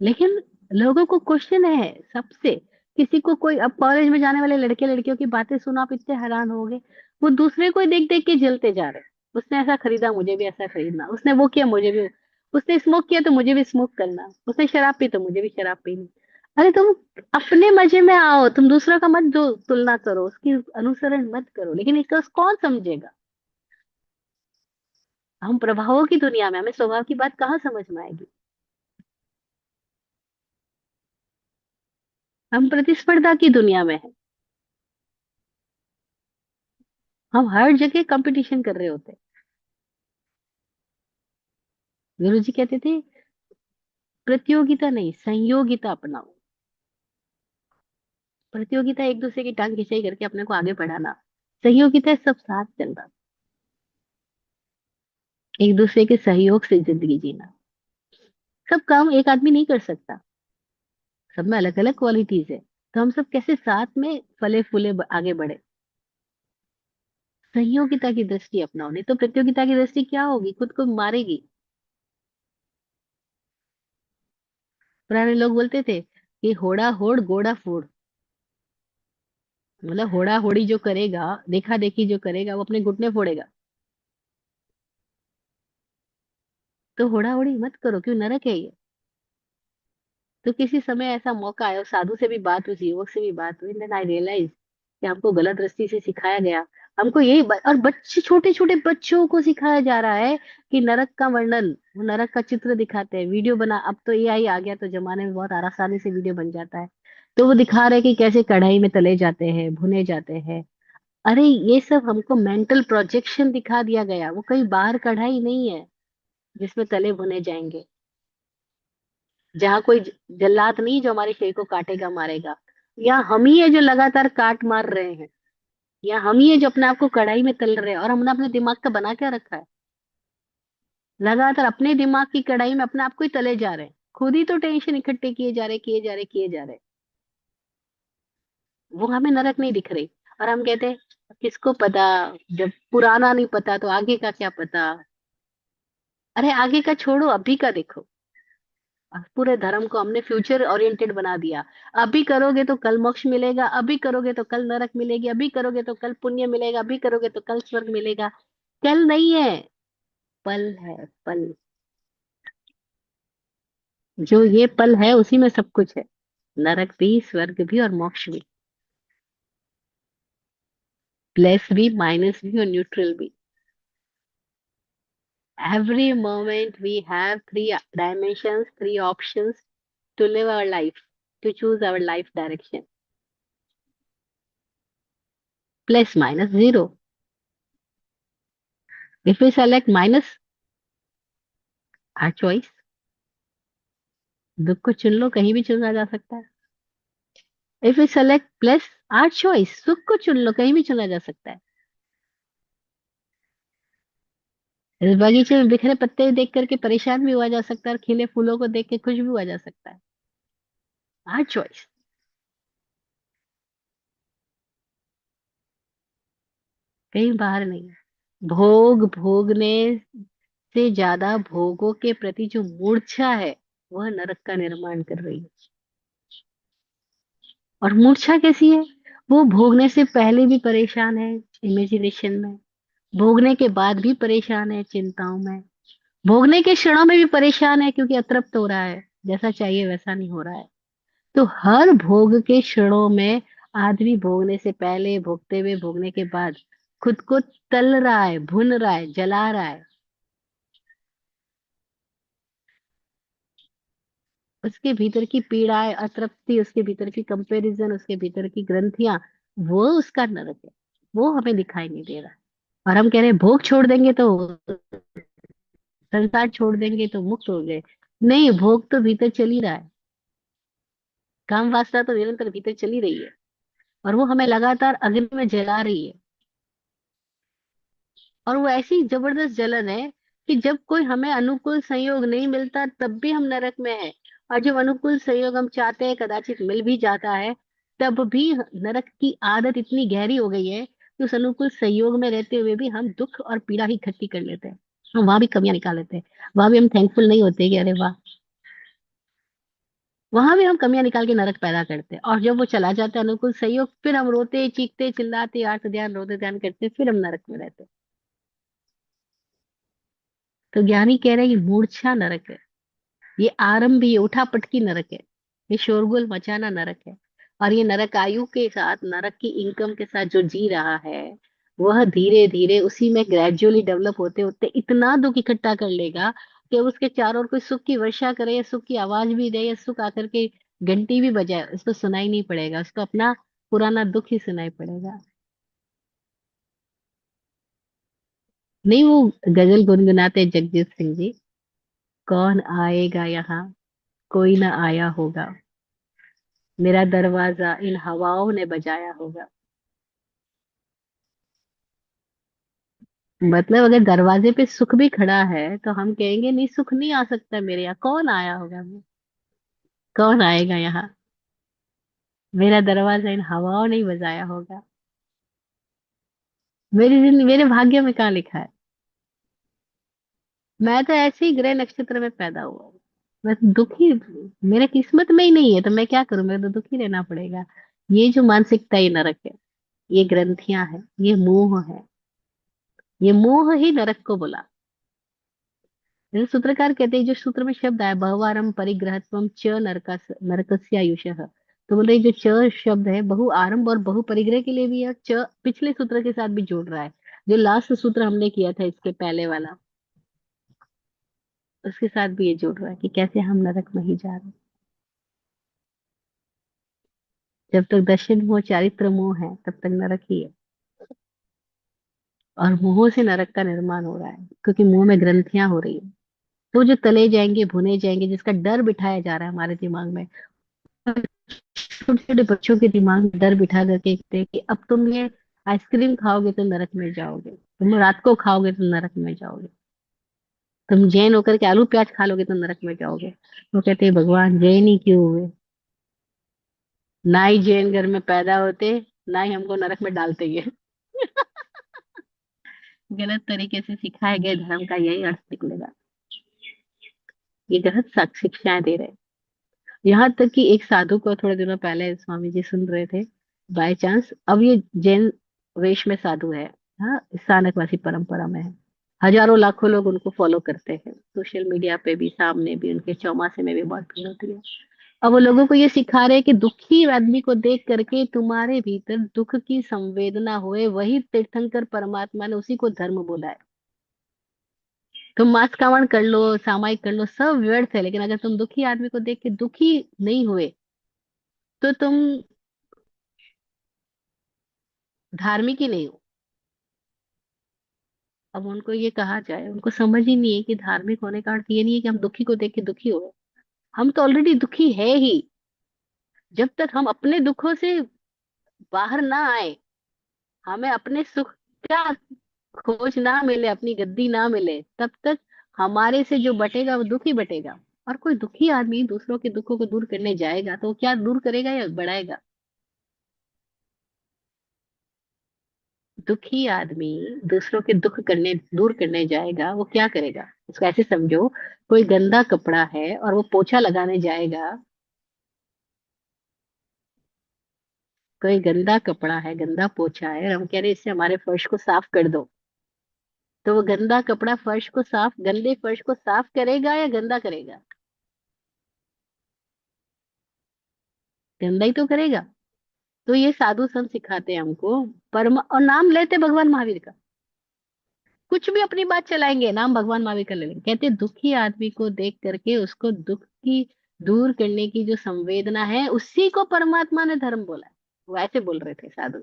लेकिन लोगों को क्वेश्चन है सबसे, किसी को कोई, अब कॉलेज में जाने वाले लड़के लड़कियों की बातें सुनो आप इतने हैरान होगे। वो दूसरे को ही देख देख के जलते जा रहे हैं। उसने ऐसा खरीदा मुझे भी ऐसा खरीदना, उसने वो किया मुझे भी, उसने स्मोक किया तो मुझे भी स्मोक करना, उसने शराब पी तो मुझे भी शराब पीनी। अरे तुम अपने मजे में आओ, तुम दूसरा का मत जो तुलना करो, उसकी अनुसरण मत करो, लेकिन इसका कौन समझेगा। हम प्रभावों की दुनिया में, हमें स्वभाव की बात कहाँ समझ में आएगी। हम प्रतिस्पर्धा की दुनिया में है। हम हर जगह कंपटीशन कर रहे होते हैं। गुरु जी कहते थे प्रतियोगिता नहीं, संयोगिता अपनाओ। प्रतियोगिता एक दूसरे की टांग खिंचाई करके अपने को आगे बढ़ाना। सहयोगिता है सब साथ चलना, एक दूसरे के सहयोग से जिंदगी जीना। सब काम एक आदमी नहीं कर सकता, सब में अलग अलग क्वालिटीज है। तो हम सब कैसे साथ में फले फूले आगे बढ़े। सहयोगिता की दृष्टि अपनाओ, नहीं तो प्रतियोगिता की दृष्टि क्या होगी, खुद को मारेगी। पुराने लोग बोलते थे कि होड़ा होड़ गोड़ा फोड़। मतलब होड़ा होड़ी जो करेगा, देखा देखी जो करेगा, वो अपने घुटने फोड़ेगा। तो होड़ा होड़ी मत करो, क्यों, नरक है ये। तो किसी समय ऐसा मौका आया, उस साधु से भी बात हुई, उस युवक से भी बात हुई, देन आई रियलाइज कि हमको गलत दृष्टि से सिखाया गया। हमको यही और बच्चे, छोटे छोटे बच्चों को सिखाया जा रहा है कि नरक का वर्णन, वो नरक का चित्र दिखाते हैं, वीडियो बना। अब तो एआई आ गया, तो जमाने में बहुत आसानी से वीडियो बन जाता है। तो वो दिखा रहे हैं कि कैसे कढ़ाई में तले जाते हैं, भुने जाते हैं। अरे ये सब हमको मेंटल प्रोजेक्शन दिखा दिया गया, वो कहीं बाहर कढ़ाई नहीं है जिसमें तले भुने जाएंगे। जहाँ कोई जल्लाद नहीं जो हमारे शरीर को काटेगा मारेगा। या हम ही है जो लगातार काट मार रहे हैं। या हम ही है जो अपने आप को कढ़ाई में तल रहे हैं, और हमने अपने दिमाग का बना क्या रखा है। लगातार अपने दिमाग की कढ़ाई में अपने आप को ही तले जा रहे हैं, खुद ही तो टेंशन इकट्ठे किए जा रहे, किए जा रहे, किए जा रहे। वो हमें नरक नहीं दिख रही। और हम कहते हैं किसको पता, जब पुराना नहीं पता तो आगे का क्या पता। अरे आगे का छोड़ो, अभी का देखो। पूरे धर्म को हमने फ्यूचर ओरिएंटेड बना दिया। अभी करोगे तो कल मोक्ष मिलेगा, अभी करोगे तो कल नरक मिलेगी, अभी करोगे तो कल पुण्य मिलेगा, अभी करोगे तो कल स्वर्ग मिलेगा। कल नहीं है, पल है, पल। जो ये पल है उसी में सब कुछ है, नरक भी, स्वर्ग भी और मोक्ष भी। प्लस भी, माइनस भी और न्यूट्रल भी। every moment we have three dimensions, three options to live our life, to choose our life direction. Plus minus zero. If we select minus, our choice, दुख को चुन लो, कहीं भी चुना जा सकता है। If we select plus, our choice, सुख को चुन लो, कहीं भी चुना जा सकता है। इस बगीचे में बिखरे पत्ते देख करके परेशान भी हुआ जा सकता है, और खिले फूलों को देख के खुश भी हुआ जा सकता है। Our choice. कहीं बाहर नहीं है। भोग भोगने से ज्यादा भोगों के प्रति जो मूर्छा है, वह नरक का निर्माण कर रही है। और मूर्छा कैसी है, वो भोगने से पहले भी परेशान है, इमेजिनेशन में। भोगने के बाद भी परेशान है, चिंताओं में। भोगने के क्षणों में भी परेशान है, क्योंकि अतृप्त हो रहा है, जैसा चाहिए वैसा नहीं हो रहा है। तो हर भोग के क्षणों में आदमी भोगने से पहले, भोगते हुए, भोगने के बाद खुद को तल रहा है, भुन रहा है, जला रहा है। उसके भीतर की पीड़ाएं, अतृप्ति, उसके भीतर की कंपैरिजन, उसके भीतर की ग्रंथियां, वो उसका नरक है। वो हमें दिखाई नहीं दे रहा। और हम कह रहे हैं भोग छोड़ देंगे तो, संसार छोड़ देंगे तो मुक्त हो गए। नहीं, भोग तो भीतर चल ही रहा है। काम वासना तो निरंतर भीतर चली रही है, और वो हमें लगातार अग्नि में जला रही है। और वो ऐसी जबरदस्त जलन है कि जब कोई हमें अनुकूल संयोग नहीं मिलता तब भी हम नरक में है। और जब अनुकूल संयोग हम चाहते हैं, कदाचित मिल भी जाता है, तब भी नरक की आदत इतनी गहरी हो गई है कि उस अनुकूल संयोग में रहते हुए भी हम दुख और पीड़ा ही इकट्ठी कर लेते हैं। हम वहां भी कमियां निकाल लेते हैं। वहां भी हम थैंकफुल नहीं होते कि अरे वाह। वहां भी हम कमियां निकाल के नरक पैदा करते हैं। और जब वो चला जाता है अनुकूल सहयोग, फिर हम रोते, चीखते, चिल्लाते, आर्त ध्यान, रोते ध्यान करते, फिर हम नरक में रहते हैं। तो ज्ञानी कह रहे हैं ये मूर्छा नरक है, ये आरंभ, ये उठा पटकी नरक है, ये शोरगुल मचाना नरक है। और ये नरक आयु के साथ, नरक की इनकम के साथ जो जी रहा है, वह धीरे धीरे उसी में ग्रेजुअली डेवलप होते होते इतना दुख इकट्ठा कर लेगा कि उसके चारों ओर कोई सुख की वर्षा करे या सुख की आवाज भी दे या सुख आकर के घंटी भी बजाए, उसको सुनाई नहीं पड़ेगा, उसको अपना पुराना दुख ही सुनाई पड़ेगा। नहीं, वो गजल गुनगुनाते जगजीत सिंह जी, कौन आएगा यहाँ, कोई ना आया होगा, मेरा दरवाजा इन हवाओं ने बजाया होगा। मतलब अगर दरवाजे पे सुख भी खड़ा है तो हम कहेंगे नहीं, सुख नहीं आ सकता मेरे यहाँ, कौन आया होगा, कौन आएगा यहाँ, मेरा दरवाजा इन हवाओं ने ही बजाया होगा। मेरे भाग्य में कहाँ लिखा है। मैं तो ऐसे ही ग्रह नक्षत्र में पैदा हुआ हूँ। मैं तो दुखी, मेरे किस्मत में ही नहीं है तो मैं क्या करूं, मेरे तो दुखी रहना पड़ेगा। ये जो मानसिकता, ये नरक है, ये ग्रंथियां हैं, ये मोह है, ये मोह ही नरक को बुला। जैसे सूत्रकार कहते हैं, जो सूत्र में शब्द आया बहुआरंभ परिग्रहत्वम च नरकस्यायुषः, तो मतलब ये जो च शब्द है बहु आरंभ और बहु परिग्रह के लिए भी है, और च पिछले सूत्र के साथ भी जोड़ रहा है। जो लास्ट सूत्र हमने किया था इसके पहले वाला, उसके साथ भी ये जुड़ रहा है कि कैसे हम नरक में ही जा रहे हैं। जब तक दर्शन मोह चारित्र मोह है तब तक नरक ही है। और मोह से नरक का निर्माण हो रहा है, क्योंकि मुंह में ग्रंथियां हो रही है। तो जो तले जाएंगे भुने जाएंगे, जिसका डर बिठाया जा रहा है हमारे दिमाग में, छोटे छोटे बच्चों के दिमाग में डर बिठा करके कहते हैं कि अब तुम ये आइसक्रीम खाओगे तो नरक में जाओगे, तुम रात को खाओगे तो नरक में जाओगे, तुम जैन होकर के आलू प्याज खा लोगे तो नरक में जाओगे। वो कहते हैं भगवान जैन ही क्यों हुए, ना ही जैन घर में पैदा होते, ना ही हमको नरक में डालते ये। गलत तरीके से सिखाए गए धर्म का यही अर्थ निकलेगा। ये गलत शिक्षाएं दे रहे हैं। यहाँ तक कि एक साधु को थोड़े दिनों पहले स्वामी जी सुन रहे थे, बाय चांस, अब ये जैन वेश में साधु है, हाँ, स्थानकवासी परंपरा में है, हजारों लाखों लोग उनको फॉलो करते हैं, सोशल मीडिया पे भी, सामने भी, उनके चौमासे में भी बहुत भीड़ होती है। अब वो लोगों को ये सिखा रहे हैं कि दुखी आदमी को देख करके तुम्हारे भीतर दुख की संवेदना होए, वही तीर्थंकर परमात्मा ने उसी को धर्म बोला है। तुम मास कावड़ कर लो, सामायिक कर लो, सब व्यर्थ है, लेकिन अगर तुम दुखी आदमी को देख के दुखी नहीं हुए तो तुम धार्मिक ही नहीं हो। अब उनको ये कहा जाए, उनको समझ ही नहीं है कि धार्मिक होने का अर्थ ये नहीं है कि हम दुखी को देख के दुखी हो। हम तो ऑलरेडी दुखी है ही। जब तक हम अपने दुखों से बाहर ना आए, हमें अपने सुख का खोज ना मिले, अपनी गद्दी ना मिले, तब तक हमारे से जो बटेगा वो दुख ही बटेगा। और कोई दुखी आदमी दूसरों के दुखों को दूर करने जाएगा तो वो क्या दूर करेगा या बढ़ाएगा। दुखी आदमी दूसरों के दुख करने दूर करने जाएगा, वो क्या करेगा, इसको ऐसे समझो, कोई गंदा कपड़ा है और वो पोछा लगाने जाएगा, कोई गंदा कपड़ा है, गंदा पोछा है, और हम कह रहे हैं इससे हमारे फर्श को साफ कर दो, तो वो गंदा कपड़ा फर्श को साफ, गंदे फर्श को साफ करेगा या गंदा करेगा? गंदा ही तो करेगा। तो ये साधु संत सिखाते हैं हमको, परम, और नाम लेते भगवान महावीर का, कुछ भी अपनी बात चलाएंगे, नाम भगवान महावीर का ले लेंगे, कहते हैं, दुखी आदमी को देख करके उसको दुख की दूर करने की जो संवेदना है, उसी को परमात्मा ने धर्म बोला है। वो ऐसे बोल रहे थे साधु।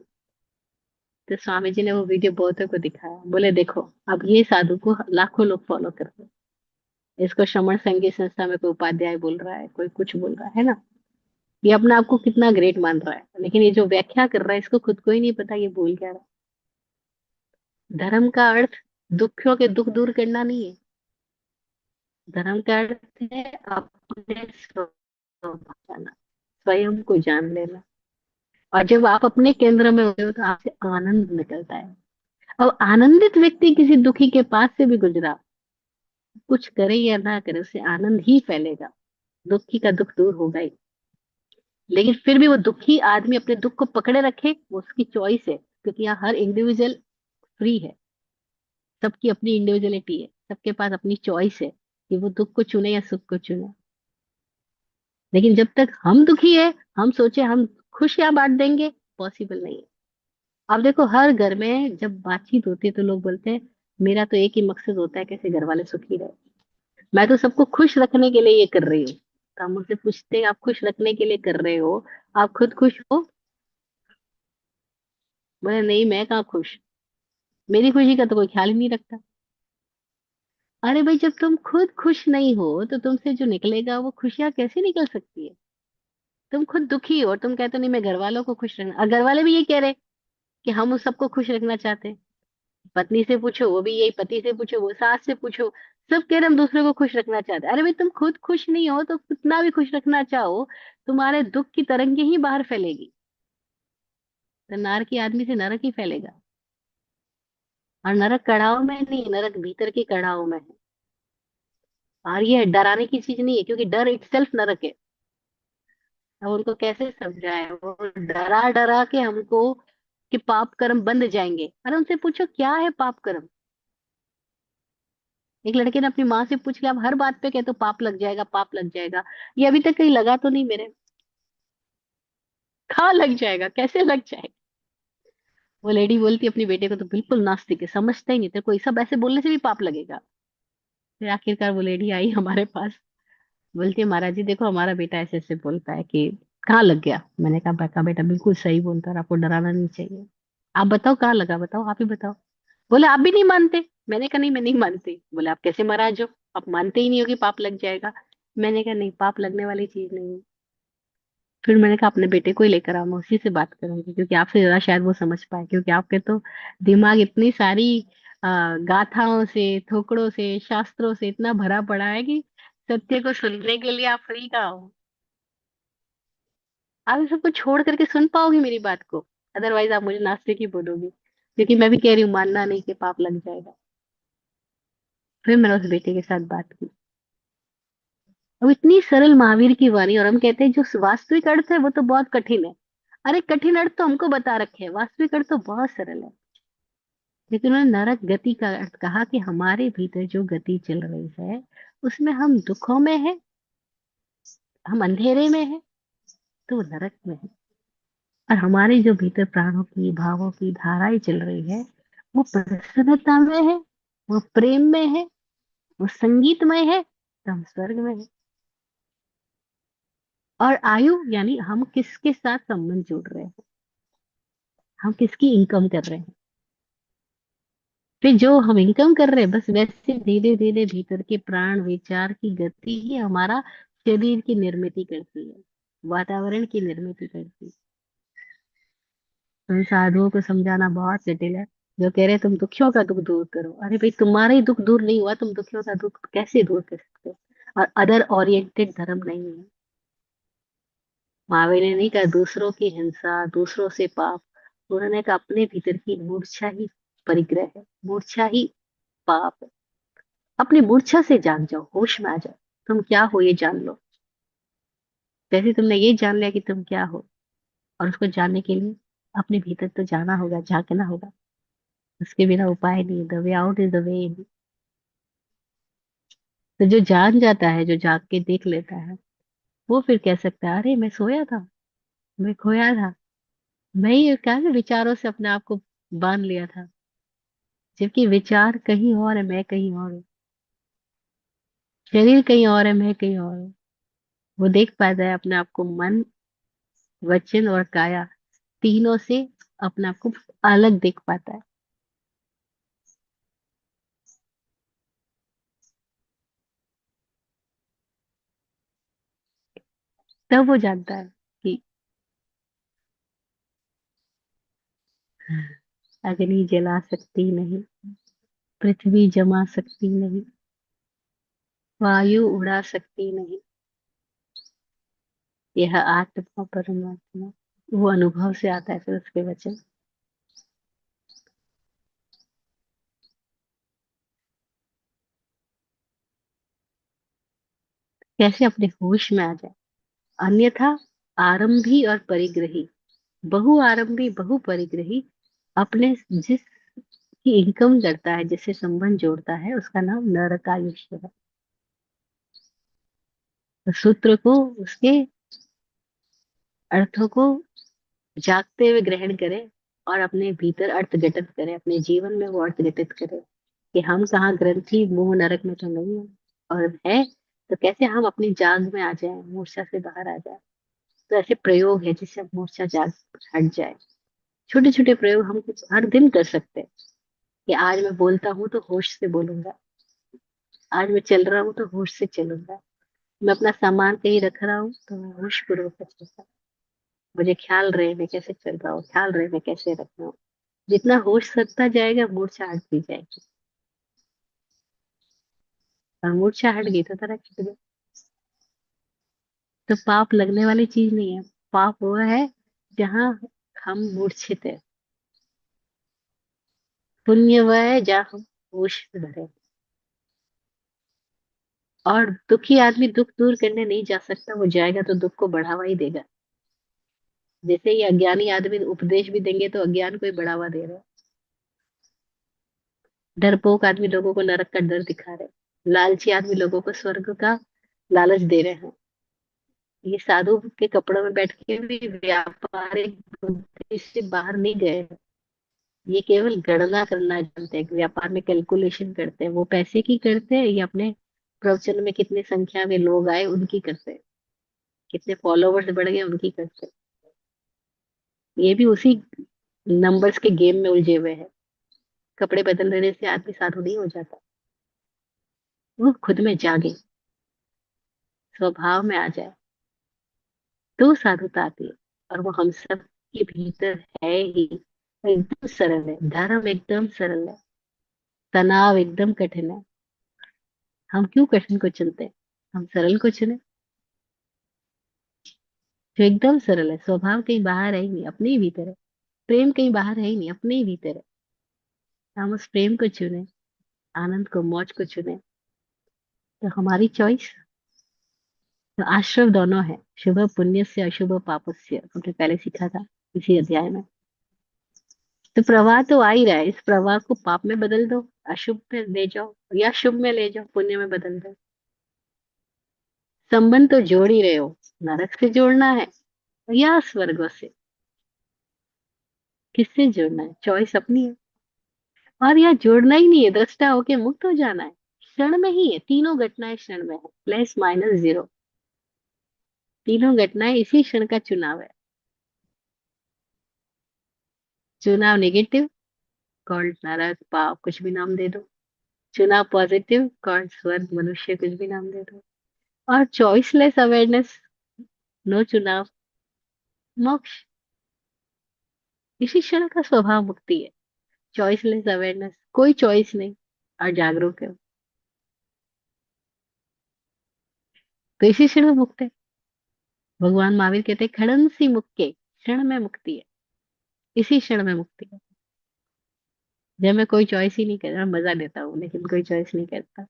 तो स्वामी जी ने वो वीडियो बहुतों को दिखाया, बोले देखो, अब ये साधु को लाखों लोग फॉलो करते हैं, इसको श्रमण संगीत संस्था में कोई उपाध्याय बोल रहा है, कोई कुछ बोल रहा है ना, ये अपने आप को कितना ग्रेट मान रहा है, लेकिन ये जो व्याख्या कर रहा है इसको खुद को ही नहीं पता ये बोल क्या रहा है। धर्म का अर्थ दुखियों के दुख दूर करना नहीं है। धर्म का अर्थ है अपने स्व को जाना, स्वयं को जान लेना। और जब आप अपने केंद्र में होते हो तो आपसे आनंद निकलता है। अब आनंदित व्यक्ति किसी दुखी के पास से भी गुजरा, कुछ करे या ना करे, उससे आनंद ही फैलेगा, दुखी का दुख दूर होगा ही। लेकिन फिर भी वो दुखी आदमी अपने दुख को पकड़े रखे, वो उसकी चॉइस है, क्योंकि यहाँ हर इंडिविजुअल फ्री है, सबकी अपनी इंडिविजुअलिटी है, सबके पास अपनी चॉइस है कि वो दुख को चुने या सुख को चुने। लेकिन जब तक हम दुखी है, हम सोचे हम खुशियां बांट देंगे, पॉसिबल नहीं है। अब देखो, हर घर में जब बातचीत होती है तो लोग बोलते हैं मेरा तो एक ही मकसद होता है, कैसे घर वाले सुखी रहे। मैं तो सबको खुश रखने के लिए ये कर रही हूँ। तो हम मुझसे पूछते हैं आप खुश रखने के लिए कर रहे हो, आप खुद खुश हो? बोले नहीं, मैं कहाँ खुश, मेरी खुशी का तो कोई ख्याल ही नहीं रखता। अरे भाई, जब तुम खुद खुश नहीं हो तो तुमसे जो निकलेगा वो खुशियां कैसे निकल सकती है? तुम खुद दुखी हो और तुम कहते हो नहीं मैं घर वालों को खुश रखना, और घर वाले भी ये कह रहे कि हम उस सबको खुश रखना चाहते हैं। पत्नी से पूछो वो भी यही, पति से पूछो वो, सास से पूछो, सब कह रहे हम दूसरे को खुश रखना चाहते हैं। अरे भाई, तुम खुद खुश नहीं हो तो कितना भी खुश रखना चाहो, तुम्हारे दुख की तरंगे ही बाहर फैलेगी। तो नार की आदमी से नरक ही फैलेगा। और नरक कड़ाव में नहीं, नरक भीतर के कड़ाव में है। और ये डराने की चीज नहीं है, क्योंकि डर इटसेल्फ नरक है। अब उनको कैसे समझाए, वो डरा डरा के हमको कि पाप कर्म बंद जाएंगे। अरे उनसे पूछो क्या है पाप कर्म। एक लड़के ने अपनी माँ से पूछ लिया, अब हर बात पे कहते हो पाप लग जाएगा, पाप लग जाएगा। ये अभी तक कहीं लगा तो नहीं मेरे। कहाँ लग जाएगा, कैसे लग जाएगा? वो लेडी बोलती अपनी बेटे को तो बिल्कुल नास्तिक है, समझता ही नहीं, तेरे को ये सब ऐसे बोलने से भी पाप लगेगा। फिर आखिरकार वो लेडी आई हमारे पास, बोलती है महाराज जी देखो हमारा बेटा ऐसे ऐसे बोलता है कि कहाँ लग गया। मैंने कहा बेटा बेटा बिल्कुल सही बोलता है, आपको डराना नहीं चाहिए। आप बताओ कहाँ लगा, बताओ आप ही बताओ। बोले आप भी नहीं मानते। मैंने कहा नहीं मैं नहीं मानती। बोले आप कैसे महाराज हो, आप मानते ही नहीं हो कि पाप लग जाएगा। मैंने कहा नहीं, पाप लगने वाली चीज नहीं है। फिर मैंने कहा अपने बेटे को ही लेकर आओ, मैं उसी से बात करूंगी, क्योंकि आपसे ज्यादा शायद वो समझ पाए, क्योंकि आपके तो दिमाग इतनी सारी गाथाओं से, थोकड़ों से, शास्त्रों से इतना भरा पड़ा है कि सत्य को सुनने के लिए आप फ्री का हो। आप इस सबको छोड़ करके सुन पाओगे मेरी बात को? अदरवाइज आप मुझे नास्तिक ही बोलोगे, क्योंकि मैं भी कह रही हूँ मानना नहीं कि पाप लग जाएगा। फिर मैंने उस बेटे के साथ बात की। अब इतनी सरल महावीर की वाणी, और हम कहते हैं जो वास्तविक अर्थ है वो तो बहुत कठिन है। अरे कठिन अर्थ तो हमको बता रखे हैं, वास्तविक अर्थ तो बहुत सरल है। लेकिन उन्होंने नरक गति का अर्थ कहा कि हमारे भीतर जो गति चल रही है उसमें हम दुखों में है, हम अंधेरे में है, तो वो नरक में है। और हमारे जो भीतर प्राणों की भावों की धाराएं चल रही है वो प्रसन्नता में है, वो प्रेम में है, वो संगीतमय है, तो हम स्वर्ग में है। और आयु यानी हम किसके साथ संबंध जोड़ रहे हैं, हम किसकी इनकम कर रहे हैं। फिर जो हम इनकम कर रहे हैं बस वैसे धीरे धीरे भीतर के प्राण विचार की गति ही हमारा शरीर की निर्मित करती है, वातावरण की निर्मित करती है। तो इन साधुओं को समझाना बहुत जटिल है। जो कह रहे हैं तुम दुखियों का दुख दूर करो, अरे भाई तुम्हारा ही दुख दूर नहीं हुआ, तुम दुखियों का दुख कैसे दूर कर सकते हो? और अदर ओरिएंटेड धर्म नहीं है। महावीर ने नहीं कहा दूसरों की हिंसा, दूसरों से पाप। उन्होंने कहा अपने भीतर की मूर्छा ही परिग्रह है, मूर्छा ही पाप है। अपनी मूर्छा से जाग जाओ, होश में आ जाओ, तुम क्या हो ये जान लो। जैसे तुमने ये जान लिया कि तुम क्या हो, और उसको जानने के लिए अपने भीतर तो जाना होगा, झांकना होगा। उसके बिना उपाय नहीं, the way out is the way in. तो जो जान जाता है, जो जाग के देख लेता है, वो फिर कह सकता है अरे मैं सोया था, मैं खोया था, मैं ही क्या विचारों से अपने आप को बांध लिया था। जबकि विचार कहीं और है, मैं कहीं और हूँ। शरीर कहीं और है, मैं कहीं और हूँ। वो देख पाता है अपने आप को मन, वचन और काया तीनों से अपने आप को अलग देख पाता है। तब वो जानता है कि अग्नि जला सकती नहीं, पृथ्वी जमा सकती नहीं, वायु उड़ा सकती नहीं, यह आत्मा परमात्मा। वो अनुभव से आता है फिर उसके वचन। कैसे अपने होश में आ जाए। अन्यथा आरंभी और परिग्रही, बहु आरंभी बहु परिग्रही, अपने जिस की इनकम करता है, जिससे संबंध जोड़ता है, उसका नाम नरकायुष्य है। तो सूत्र को, उसके अर्थों को जागते हुए ग्रहण करें, और अपने भीतर अर्थ घटित करे, अपने जीवन में वो अर्थ घटित करे कि हम कहाँ ग्रंथि मोह नरक में तो नहीं है, और है तो कैसे हम अपनी जाग में आ जाए, मूर्छा से बाहर आ जाए। तो ऐसे प्रयोग है जिससे हम मूर्छा जाग हट जाए। छोटे छोटे प्रयोग हम कुछ हर दिन कर सकते हैं कि आज मैं बोलता हूँ तो होश से बोलूंगा, आज मैं चल रहा हूँ तो होश से चलूंगा, मैं अपना सामान कहीं रख रहा हूँ तो मैं होश पूर्वक चलूंगा, मुझे ख्याल रहे मैं कैसे चल रहा हूँ, ख्याल रहे मैं कैसे रख रहा हूँ। जितना होश सदता जाएगा मूर्छा हटती जाएगी, और मूर्छा हट गई तो तरह छूट गई। तो पाप लगने वाली चीज नहीं है, पाप वो है जहाँ हम मूर्छित है, पुण्य वह है जहाँ हम होश में भरे। और दुखी आदमी दुख दूर करने नहीं जा सकता, वो जाएगा तो दुख को बढ़ावा ही देगा। जैसे ही अज्ञानी आदमी उपदेश भी देंगे तो अज्ञान को ही बढ़ावा दे रहे हैं। डरपोक आदमी लोगों को नरक का डर दिखा रहे हैं, लालची आदमी लोगों को स्वर्ग का लालच दे रहे हैं। ये साधु के कपड़ों में बैठ के भी व्यापारिक बुद्धि से बाहर नहीं गए। ये केवल गणना करना जानते हैं, व्यापार में कैलकुलेशन करते हैं, वो पैसे की करते हैं या अपने प्रवचन में कितने संख्या में लोग आए उनकी करते हैं, कितने फॉलोवर्स बढ़ गए उनकी करते हैं। ये भी उसी नंबर्स के गेम में उलझे हुए हैं। कपड़े बदल देने से आदमी साधु नहीं हो जाता, वो खुद में जागे, स्वभाव में आ जाए तो साधुता आती है। और वो हम सब के भीतर है ही, एकदम सरल है, धर्म एकदम सरल है, तनाव एकदम कठिन है। हम क्यों कठिन को चुनते हैं, हम सरल को चुने जो एकदम सरल है। स्वभाव कहीं बाहर है ही नहीं, अपने ही भीतर है। प्रेम कहीं बाहर है ही नहीं, अपने ही भीतर है। हम उस प्रेम को चुने, आनंद को, मौज को चुने। तो हमारी चॉइस। तो आश्रम दोनों है, शुभ पुण्य से अशुभ पाप से, हमने पहले सीखा था इसी अध्याय में। तो प्रवाह तो आ ही रहा है, इस प्रवाह को पाप में बदल दो, अशुभ में ले जाओ, या शुभ में ले जाओ, पुण्य में बदल दो। संबंध तो जोड़ ही रहे हो, नरक से जोड़ना है या स्वर्ग से, किससे जोड़ना है, चॉइस अपनी है। और यह जोड़ना ही नहीं है, दृष्टा होके मुक्त हो जाना है। क्षण में ही है, तीनों घटनाएं क्षण में है, प्लस माइनस जीरो। तीनों घटनाएं इसी क्षण का चुनाव है। चुनाव नेगेटिव, कॉल्ड नरक पाप, कुछ भी नाम दे दो। चुनाव पॉजिटिव, कॉल्ड स्वर्ग मनुष्य, कुछ भी नाम दे दो। और चॉइसलेस अवेयरनेस, नो चुनाव, मोक्ष। इसी क्षण का स्वभाव मुक्ति है। चॉइसलेस अवेयरनेस, कोई चॉइस नहीं, और जागरूक है, तो इसी क्षण में मुक्त है। भगवान महावीर कहते हैं खड़न सी मुक्के, क्षण में मुक्ति है, इसी क्षण में मुक्ति है। जब मैं कोई चॉइस ही नहीं करता, मैं मजा लेता हूँ लेकिन कोई चॉइस नहीं करता।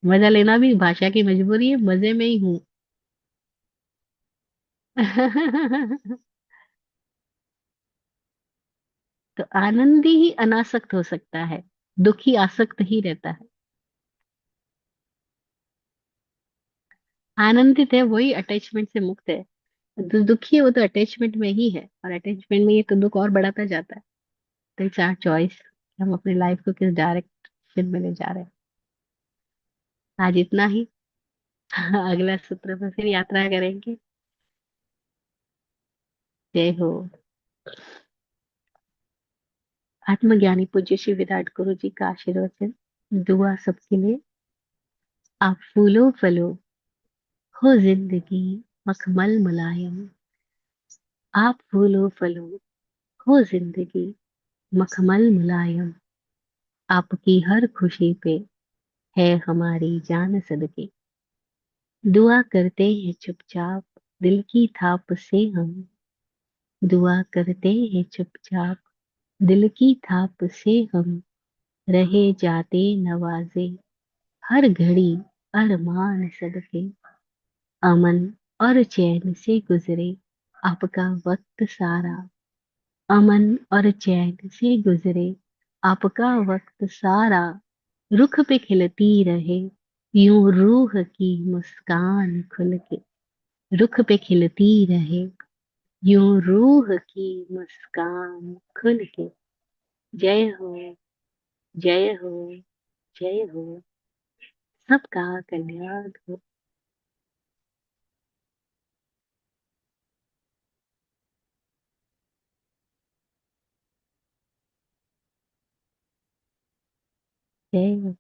मजा लेना भी भाषा की मजबूरी है, मजे में ही हूँ। तो आनंदी ही अनासक्त हो सकता है, दुखी आसक्त ही रहता है। आनंदित है वही अटैचमेंट से मुक्त है, जो दुखी है वो तो अटैचमेंट में ही है, और अटैचमेंट में ये तो दुख और बढ़ाता जाता है। तो इट्स आवर चॉइस, हम अपनी लाइफ को किस डायरेक्शन में ले जा रहे हैं। आज इतना ही। अगला सूत्र में फिर यात्रा करेंगे। जय हो। आत्मज्ञानी पूज्य श्री विराट गुरु जी का आशीर्वचन, दुआ सबके लिए। आप फूलो फलो, हो जिंदगी मखमल मुलायम। आप फूलो फलो, हो जिंदगी मखमल मुलायम। आपकी हर खुशी पे है हमारी जान सदके। दुआ करते हैं चुपचाप, दिल की थाप से हम। दुआ करते हैं चुपचाप, दिल की थाप से हम। रहे जाते नवाजे, हर घड़ी अरमान सदके। अमन और चैन से गुजरे आपका वक्त सारा। अमन और चैन से गुजरे आपका वक्त सारा। रुख पे खिलती रहे यूं रूह की मुस्कान खुल के। रुख पे खिलती रहे यूं रूह की मुस्कान खुल के, जय हो, जय हो, जय हो, सबका कल्याण हो। जय हो।